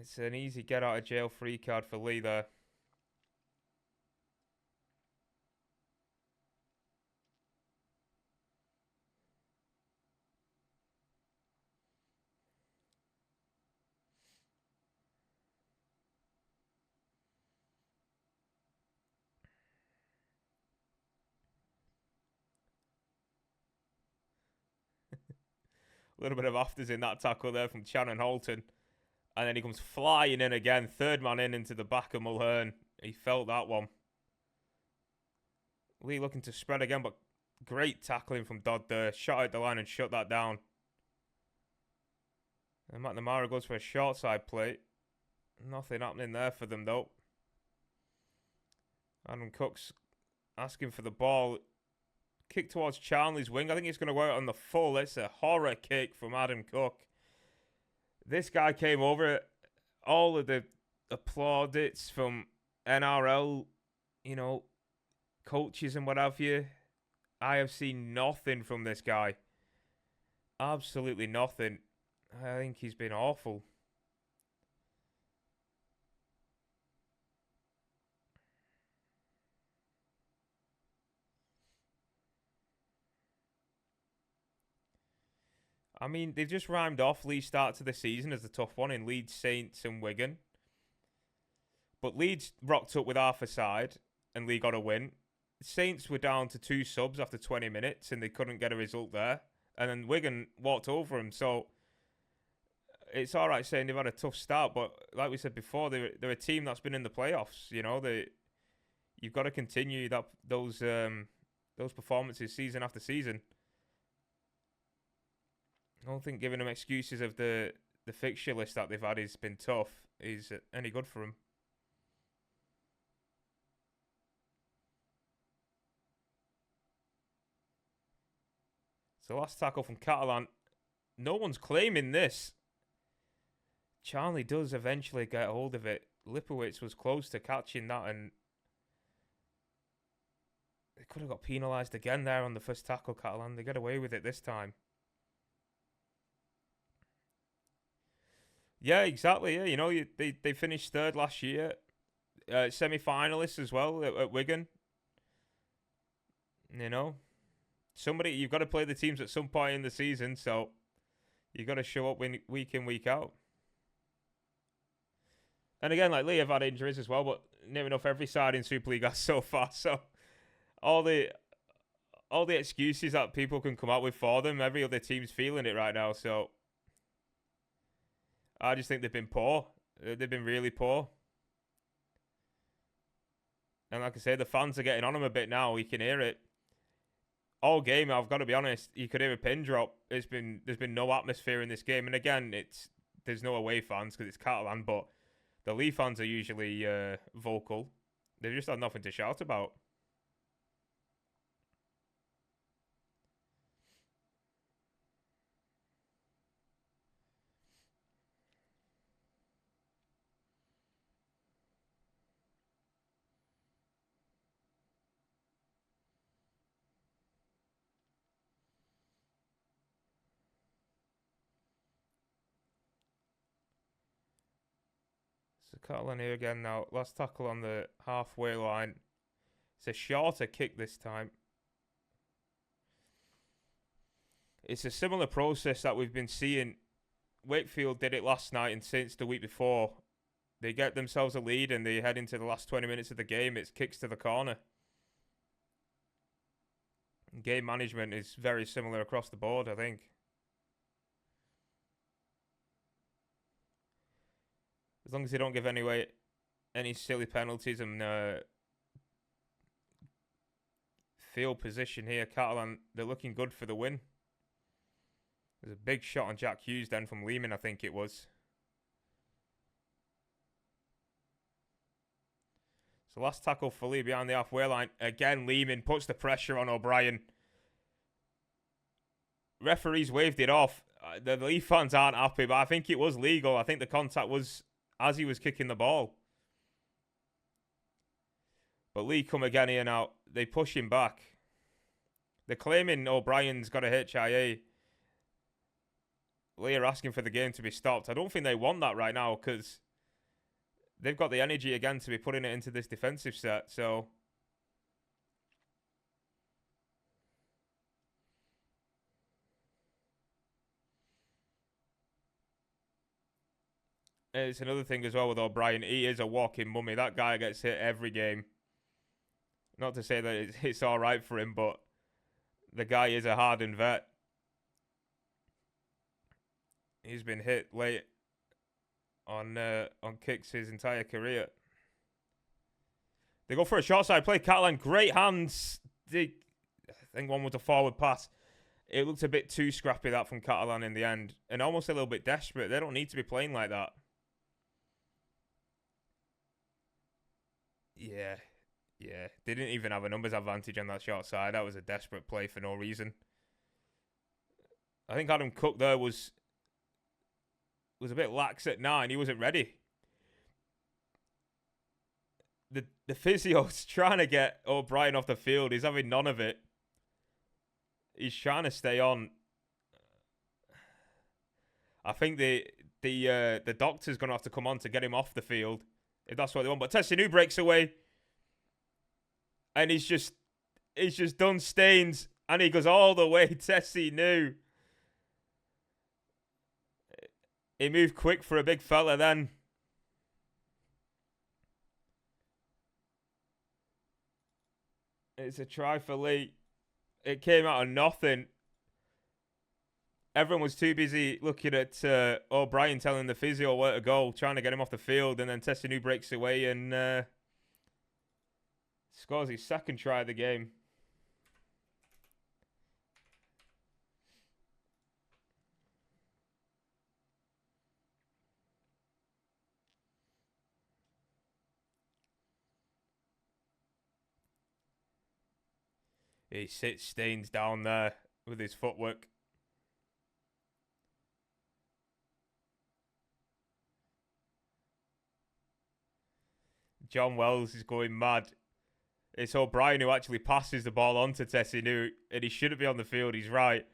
It's an easy get out of jail free card for Leigh there. little bit of afters in that tackle there from Shannon Holton. And then he comes flying in again. Third man in into the back of Mulhern. He felt that one. Leigh looking to spread again, but great tackling from Dodd there. Shot out the line and shut that down. And McNamara goes for a short side play. Nothing happening there for them, though. Adam Cook's asking for the ball. Kick towards Charnley's wing. I think it's going to work on the full. It's a horror kick from Adam Cook. This guy came over. All of the plaudits from NRL, you know, coaches and what have you. I have seen nothing from this guy. Absolutely nothing. I think he's been awful. I mean, they've just rhymed off Leeds' start to the season as the tough one in Leeds, Saints and Wigan. But Leeds rocked up with half a side and Leigh got a win. Saints were down to 2 subs after 20 minutes and they couldn't get a result there. And then Wigan walked over them. So it's all right saying they've had a tough start, but like we said before, they're a team that's been in the playoffs. You know, you've got to continue those performances season after season. I don't think giving them excuses of the fixture list that they've had has been tough is any good for them. So last tackle from Catalan. No one's claiming this. Charlie does eventually get hold of it. Lipowitz was close to catching that and they could have got penalised again there on the first tackle, Catalan. They get away with it this time. Yeah, exactly. Yeah, you know, they finished third last year. Semi-finalists as well at Wigan. You know, you've got to play the teams at some point in the season, so you've got to show up week in, week out. And again, like Leigh have had injuries as well, but near enough every side in Super League has so far. So all the excuses that people can come up with for them, every other team's feeling it right now. So I just think they've been poor. They've been really poor. And like I say, the fans are getting on them a bit now. You can hear it. All game, I've got to be honest, you could hear a pin drop. There's been no atmosphere in this game. And again, there's no away fans because it's Catalan, but the Leigh fans are usually vocal. They've just had nothing to shout about. So Catalan here again now. Last tackle on the halfway line. It's a shorter kick this time. It's a similar process that we've been seeing. Wakefield did it last night and Saints the week before. They get themselves a lead and they head into the last 20 minutes of the game. It's kicks to the corner. Game management is very similar across the board, I think. As long as they don't give any silly penalties and field position here, Catalan, they're looking good for the win. There's a big shot on Jack Hughes then from Lehman, I think it was. So last tackle for Leigh behind the halfway line. Again, Lehman puts the pressure on O'Brien. Referees waved it off. The Leigh fans aren't happy, but I think it was legal. I think the contact was as he was kicking the ball. But Leigh come again here now. They push him back. They're claiming O'Brien's got a HIA. Leigh are asking for the game to be stopped. I don't think they want that right now because they've got the energy again to be putting it into this defensive set. So it's another thing as well with O'Brien. He is a walking mummy. That guy gets hit every game. Not to say that it's all right for him, but the guy is a hardened vet. He's been hit late on kicks his entire career. They go for a short side play. Catalan, great hands. I think one was a forward pass. It looked a bit too scrappy, that, from Catalan in the end. And almost a little bit desperate. They don't need to be playing like that. Yeah. Yeah. They didn't even have a numbers advantage on that short side. That was a desperate play for no reason. I think Adam Cook there was a bit lax at 9. He wasn't ready. The physio's trying to get O'Brien off the field. He's having none of it. He's trying to stay on. I think the doctor's going to have to come on to get him off the field, if that's what they want. But Tessinu breaks away. And he's just done Staines. And he goes all the way. Tessinu. He moved quick for a big fella then. It's a try for Leigh. It came out of nothing. Everyone was too busy looking at O'Brien telling the physio where to go, trying to get him off the field, and then Tessinu breaks away and scores his second try of the game. He sits Staines down there with his footwork. John Wells is going mad. It's O'Brien who actually passes the ball on to Tessinu, and he shouldn't be on the field. He's right.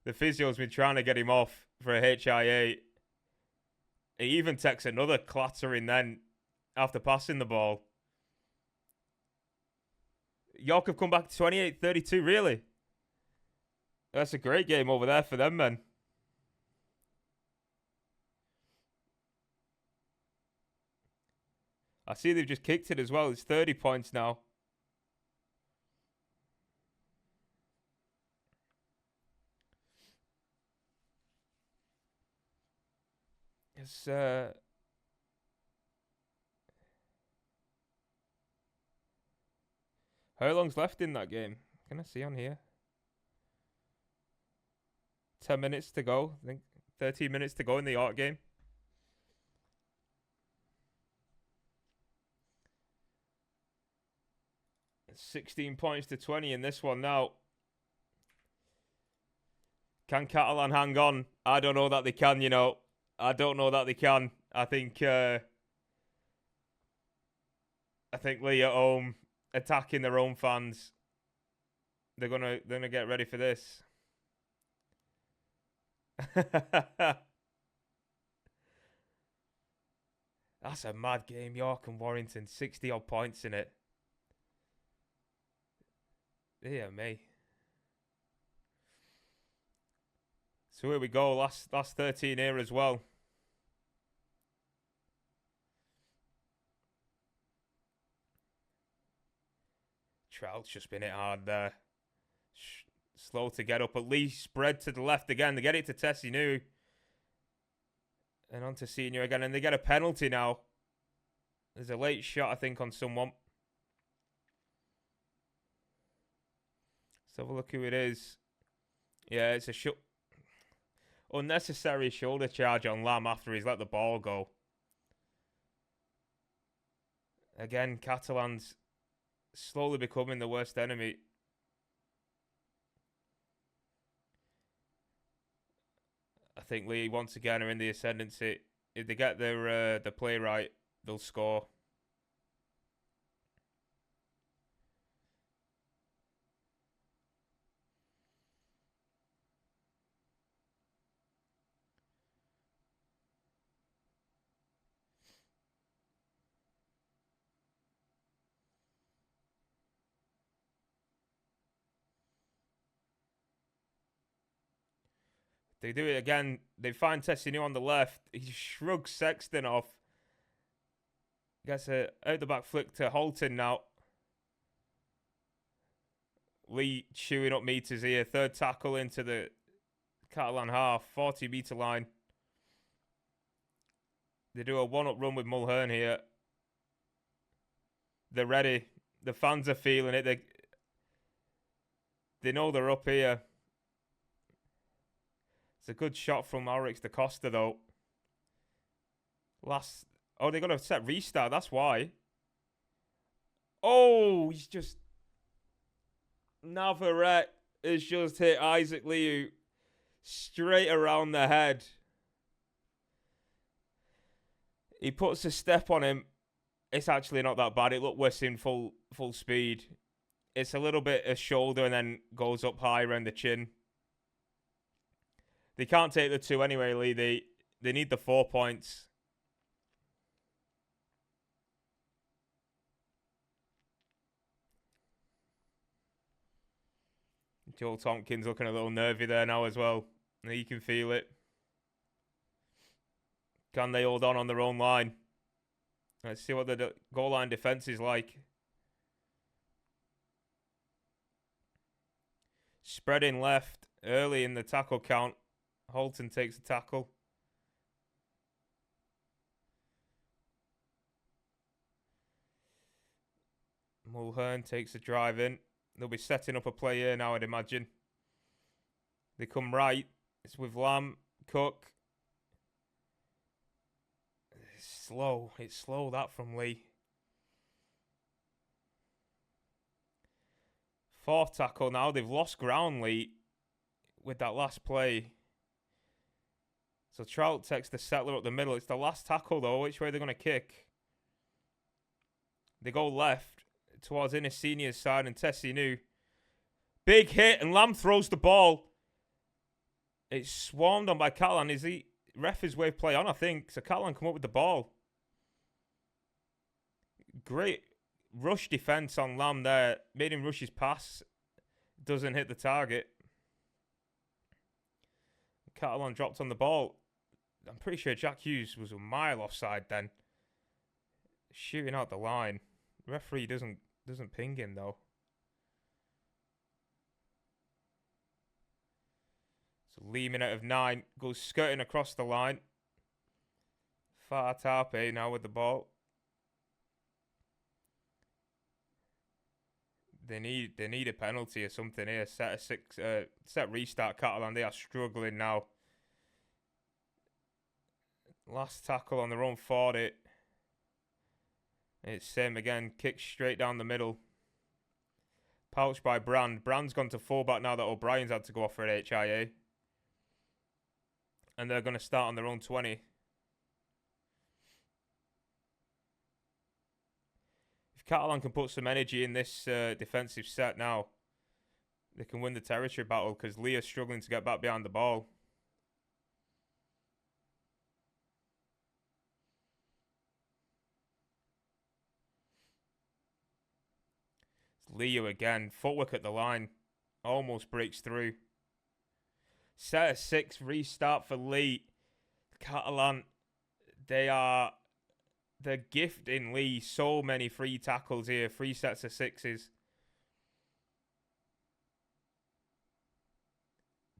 The physio's been trying to get him off for a HIA. He even takes another clattering then after passing the ball. York have come back to 28-32, really? That's a great game over there for them, men. I see they've just kicked it as well. It's 30 points now. It's how long's left in that game? Can I see on here? 10 minutes to go. I think 13 minutes to go in the York game. It's 16 points to 20 in this one now. Can Catalan hang on? I don't know that they can, you know. I don't know that they can. I think Leigh at home, attacking their own fans. They're gonna get ready for this. That's a mad game. York and Warrington, 60 odd points in it. Dear me. So here we go. Last 13 here as well. Trout's just been hit hard there. Slow to get up. At least spread to the left again. They get it to Tessinu. And on to Senior again. And they get a penalty now. There's a late shot, I think, on someone. Let's have a look who it is. Yeah, it's a unnecessary shoulder charge on Lamb after he's let the ball go. Again, Catalans slowly becoming the worst enemy. I think Leigh once again are in the ascendancy. If they get their play right, they'll score. They do it again. They find Tessinu on the left. He shrugs Sexton off. Gets a out the back flick to Holton now. Leigh chewing up meters here. Third tackle into the Catalan half. 40-meter line. They do a one-up run with Mulhern here. They're ready. The fans are feeling it. They know they're up here. It's a good shot from Ulrich da Costa, though. Oh, they got a set restart. That's why. Oh, he's just... Navarrete has just hit Isaac Liu straight around the head. He puts a step on him. It's actually not that bad. It looked worse in full speed. It's a little bit of shoulder and then goes up higher around the chin. They can't take the 2 anyway, Lee. They need the 4 points. Joel Tompkins looking a little nervy there now as well. You can feel it. Can they hold on their own line? Let's see what the goal line defense is like. Spreading left early in the tackle count. Holton takes the tackle. Mulhern takes the drive in. They'll be setting up a play here now, I'd imagine. They come right. It's with Lamb, Cook. It's slow. It's slow, that from Lee. 4th tackle now. They've lost ground, Lee, with that last play. So Trout takes the settler up the middle. It's the last tackle, though. Which way they're going to kick? They go left towards Innis Senior's side and Tessie knew. Big hit, and Lamb throws the ball. It's swarmed on by Catalan. Is he... Ref is wave play on, I think. So Catalan come up with the ball. Great rush defense on Lamb there. Made him rush his pass. Doesn't hit the target. Catalan dropped on the ball. I'm pretty sure Jack Hughes was a mile offside then. Shooting out the line. Referee doesn't ping him though. So Lehman out of 9 goes skirting across the line. Far Tarpe now with the ball. They need a penalty or something here. Set restart Catalan. They are struggling now. Last tackle on their own 40. It's Sim again. Kick straight down the middle. Pouched by Brand. Brand's gone to fullback now that O'Brien's had to go off for an HIA. And they're going to start on their own 20. If Catalan can put some energy in this defensive set now, they can win the territory battle because Leah's struggling to get back behind the ball. It's Leo again. Footwork at the line. Almost breaks through. Set of 6 restart for Leigh. Catalan, they're gifting Leigh so many free tackles here. 3 sets of 6s.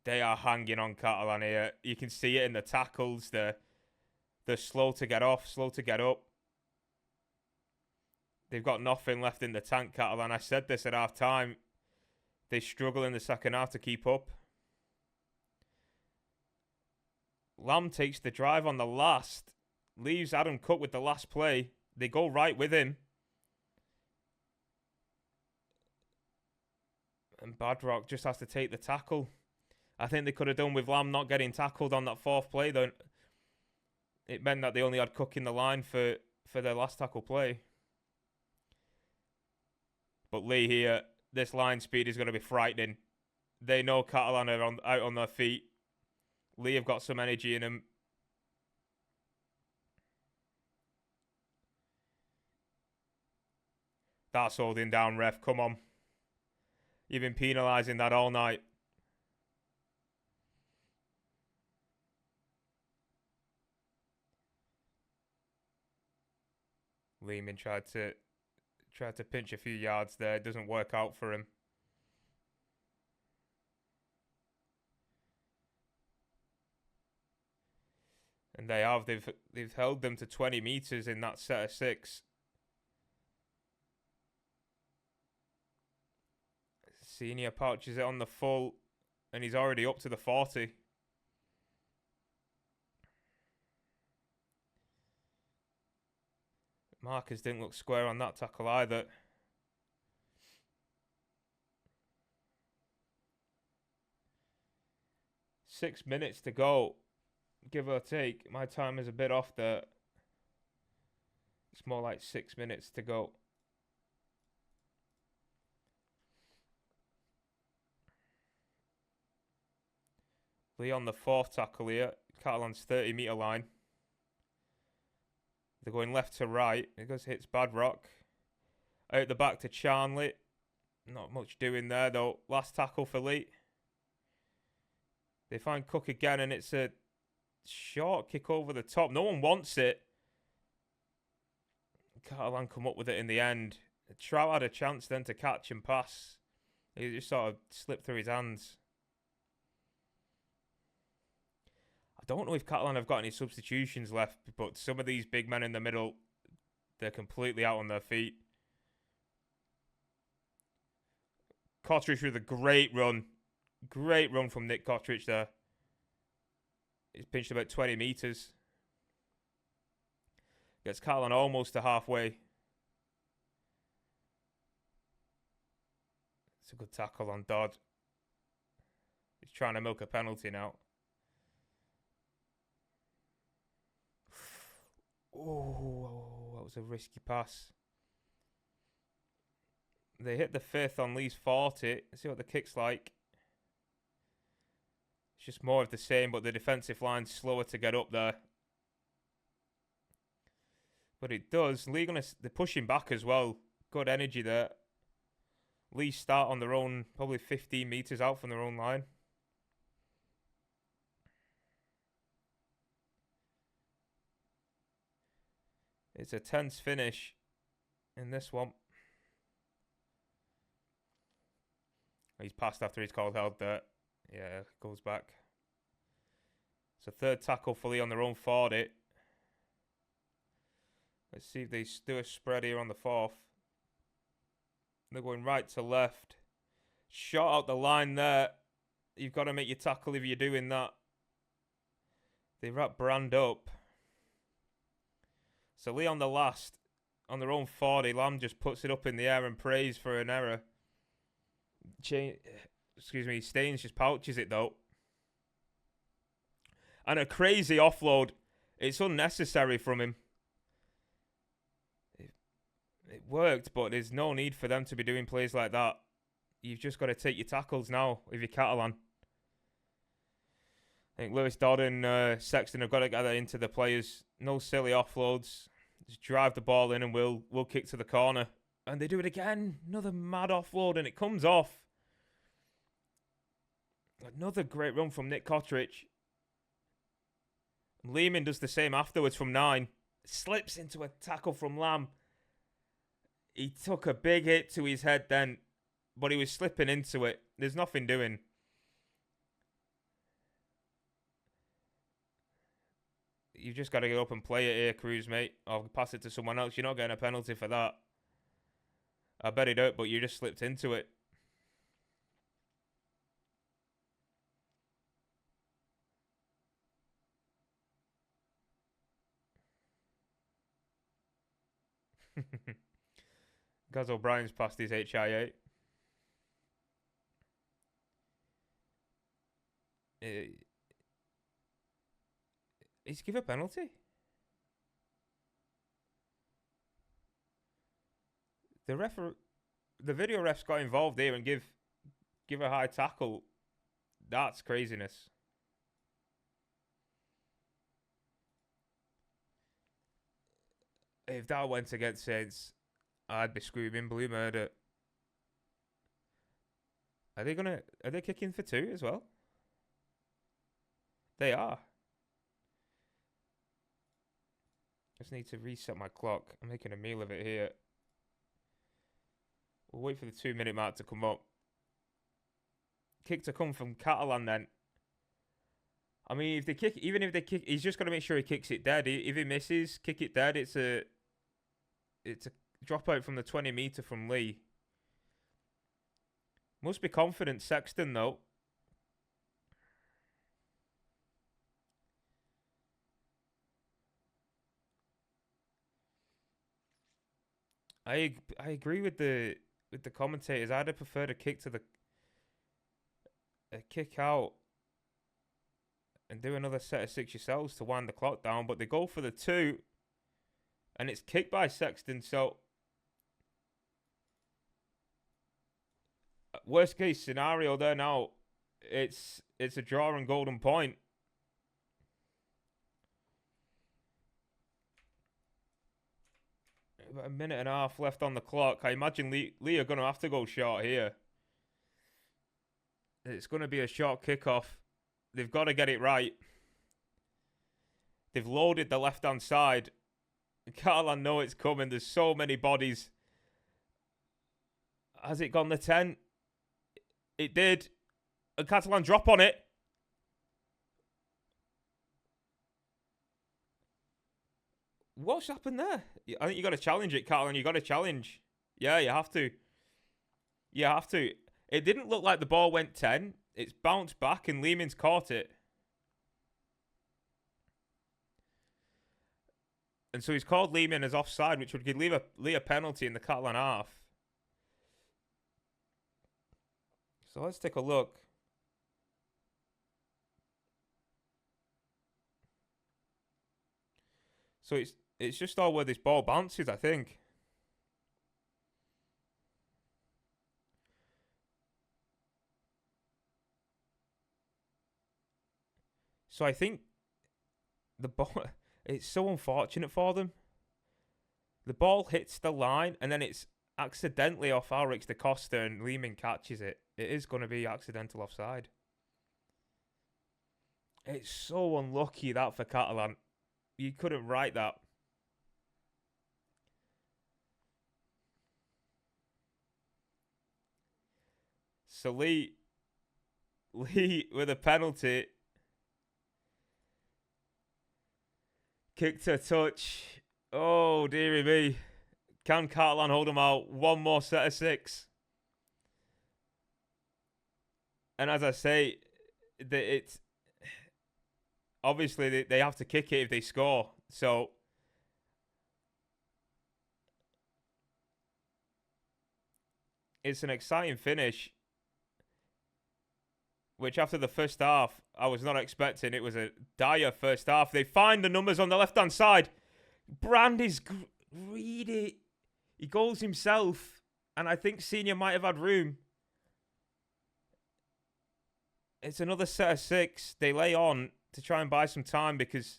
They are hanging on Catalan here. You can see it in the tackles. They're slow to get off, slow to get up. They've got nothing left in the tank, Catalan. I said this at half time. They struggle in the second half to keep up. Lamb takes the drive on the last. Leaves Adam Cook with the last play. They go right with him. And Badrock just has to take the tackle. I think they could have done with Lamb not getting tackled on that 4th play, though. It meant that they only had Cook in the line for their last tackle play. But Leigh here, this line speed is going to be frightening. They know Catalan are out on their feet. Leigh have got some energy in them. That's holding down, ref. Come on. You've been penalising that all night. Lehman tried to pinch a few yards there. It doesn't work out for him. And they have. They've held them to 20 metres in that set of 6. Senior pouches it on the full, and he's already up to the 40. Marcus didn't look square on that tackle either. Six minutes to go, give or take. My time is a bit off there. It's more like 6 minutes to go. Leigh on the 4th tackle here. Catalans 30-metre line. They're going left to right. It goes, hits Badrock. Out the back to Charnley. Not much doing there though. Last tackle for Leigh. They find Cook again, and it's a short kick over the top. No one wants it. Catalan come up with it in the end. Trout had a chance then to catch and pass. He just sort of slipped through his hands. I don't know if Catalan have got any substitutions left, but some of these big men in the middle, they're completely out on their feet. Cotteridge with a great run. Great run from Nick Cotteridge there. He's pinched about 20 metres. Gets Catalan almost to halfway. It's a good tackle on Dodd. He's trying to milk a penalty now. Oh, that was a risky pass. They hit the 5th on Leigh's 40. Let's see what the kick's like. It's just more of the same, but the defensive line's slower to get up there. But it does. Leigh they're pushing back as well. Good energy there. Leigh start on their own, probably 15 metres out from their own line. It's a tense finish in this one. He's passed after he's called held there. Yeah, goes back. It's a 3rd tackle for Leigh on their own 40. Let's see if they do a spread here on the 4th. They're going right to left. Shot out the line there. You've got to make your tackle if you're doing that. They wrap Brand up. So Leigh on the last, on their own 40, Lamb just puts it up in the air and prays for an error. Staines just pouches it though. And a crazy offload. It's unnecessary from him. It worked, but there's no need for them to be doing plays like that. You've just got to take your tackles now if you're Catalan. I think Lewis Dodd and Sexton have got to get that into the players. No silly offloads. Just drive the ball in and we'll kick to the corner. And they do it again. Another mad offload and it comes off. Another great run from Nick Cotteridge. Lehman does the same afterwards from 9. Slips into a tackle from Lamb. He took a big hit to his head then, but he was slipping into it. There's nothing doing. You've just got to get up and play it here, Cruz, mate. Or pass it to someone else. You're not getting a penalty for that. I bet he don't, but you just slipped into it. Gaz O'Brien's passed his HIA. He's give a penalty. The video refs got involved here and give a high tackle. That's craziness. If that went against Saints, I'd be screaming blue murder. Are they kicking for 2 as well? They are. Just need to reset my clock. I'm making a meal of it here. We'll wait for the 2-minute mark to come up. Kick to come from Catalan then. I mean, if they kick, even if they kick, he's just got to make sure he kicks it dead. If he misses, kick it dead. It's a dropout from the 20-meter from Leigh. Must be confident, Sexton, though. I agree with the commentators. I'd have preferred a kick to a kick out and do another set of 6 yourselves to wind the clock down. But they go for the 2, and it's kicked by Sexton. So worst case scenario there now, it's a draw and golden point. About a minute and a half left on the clock. I imagine Leigh are going to have to go short here. It's going to be a short kickoff. They've got to get it right. They've loaded the left-hand side. Catalan know it's coming. There's so many bodies. Has it gone the 10? It did. And Catalan drop on it. What's happened there? I think you got to challenge it, Catalan. You got to challenge. Yeah, you have to. You have to. It didn't look like the ball went 10. It's bounced back and Lehman's caught it. And so he's called Lehman as offside, which would give Leigh a penalty in the Catalan half. So let's take a look. So it's just all where this ball bounces, I think. So I think the ball, it's so unfortunate for them. The ball hits the line and then it's accidentally off HaitcH Da Costa and Lehman catches it. It is going to be accidental offside. It's so unlucky that for Catalan. You couldn't write that. So Leigh with a penalty. Kick to touch. Oh, dearie me. Can Catalan hold him out? One more set of 6. And as I say, it's obviously they have to kick it if they score. So it's an exciting finish, which after the first half, I was not expecting. It was a dire first half. They find the numbers on the left-hand side. Brand is greedy. He goes himself, and I think Senior might have had room. It's another set of 6. They lay on to try and buy some time because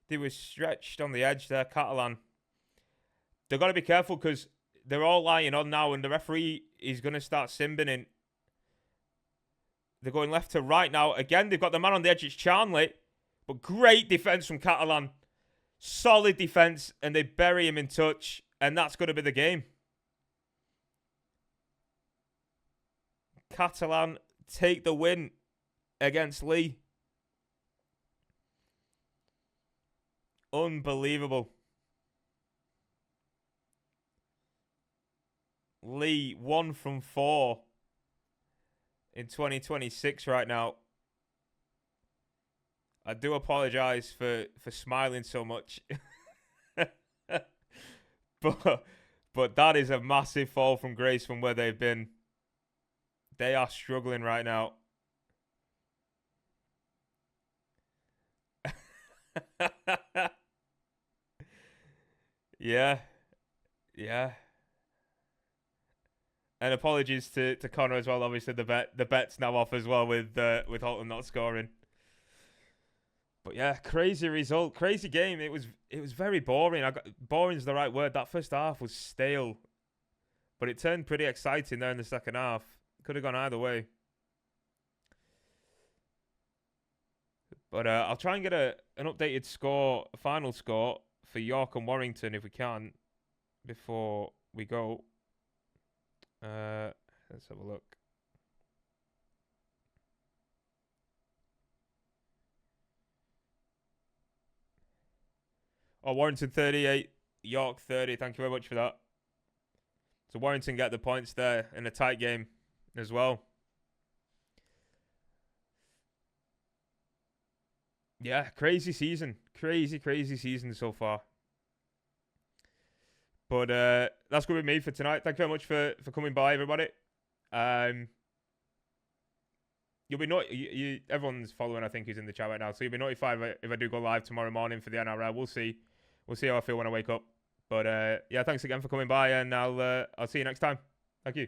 they were stretched on the edge there, Catalan. They've got to be careful because they're all lying on now, and the referee is going to start simbing. They're going left to right now. Again, they've got the man on the edge. It's Charnley. But great defence from Catalan. Solid defence. And they bury him in touch. And that's going to be the game. Catalan take the win against Leigh. Unbelievable. Leigh 1 from 4. In 2026 right now. I do apologise for smiling so much. but that is a massive fall from grace from where they've been. They are struggling right now. Yeah. And apologies to Connor as well. Obviously, the bet's now off as well with Holton not scoring. But yeah, crazy result, crazy game. It was very boring. Boring is the right word. That first half was stale, but it turned pretty exciting there in the second half. Could have gone either way. But I'll try and get an updated score, a final score for York and Warrington if we can before we go. Let's have a look. Oh, Warrington 38, York 30. Thank you very much for that. So Warrington get the points there in a tight game as well. Yeah, crazy season. Crazy season so far. But that's going to be me for tonight. Thank you very much for coming by, everybody. You'll be everyone's following, I think, who's in the chat right now. So you'll be notified if I do go live tomorrow morning for the NRL. We'll see. We'll see how I feel when I wake up. But yeah, thanks again for coming by, and I'll see you next time. Thank you.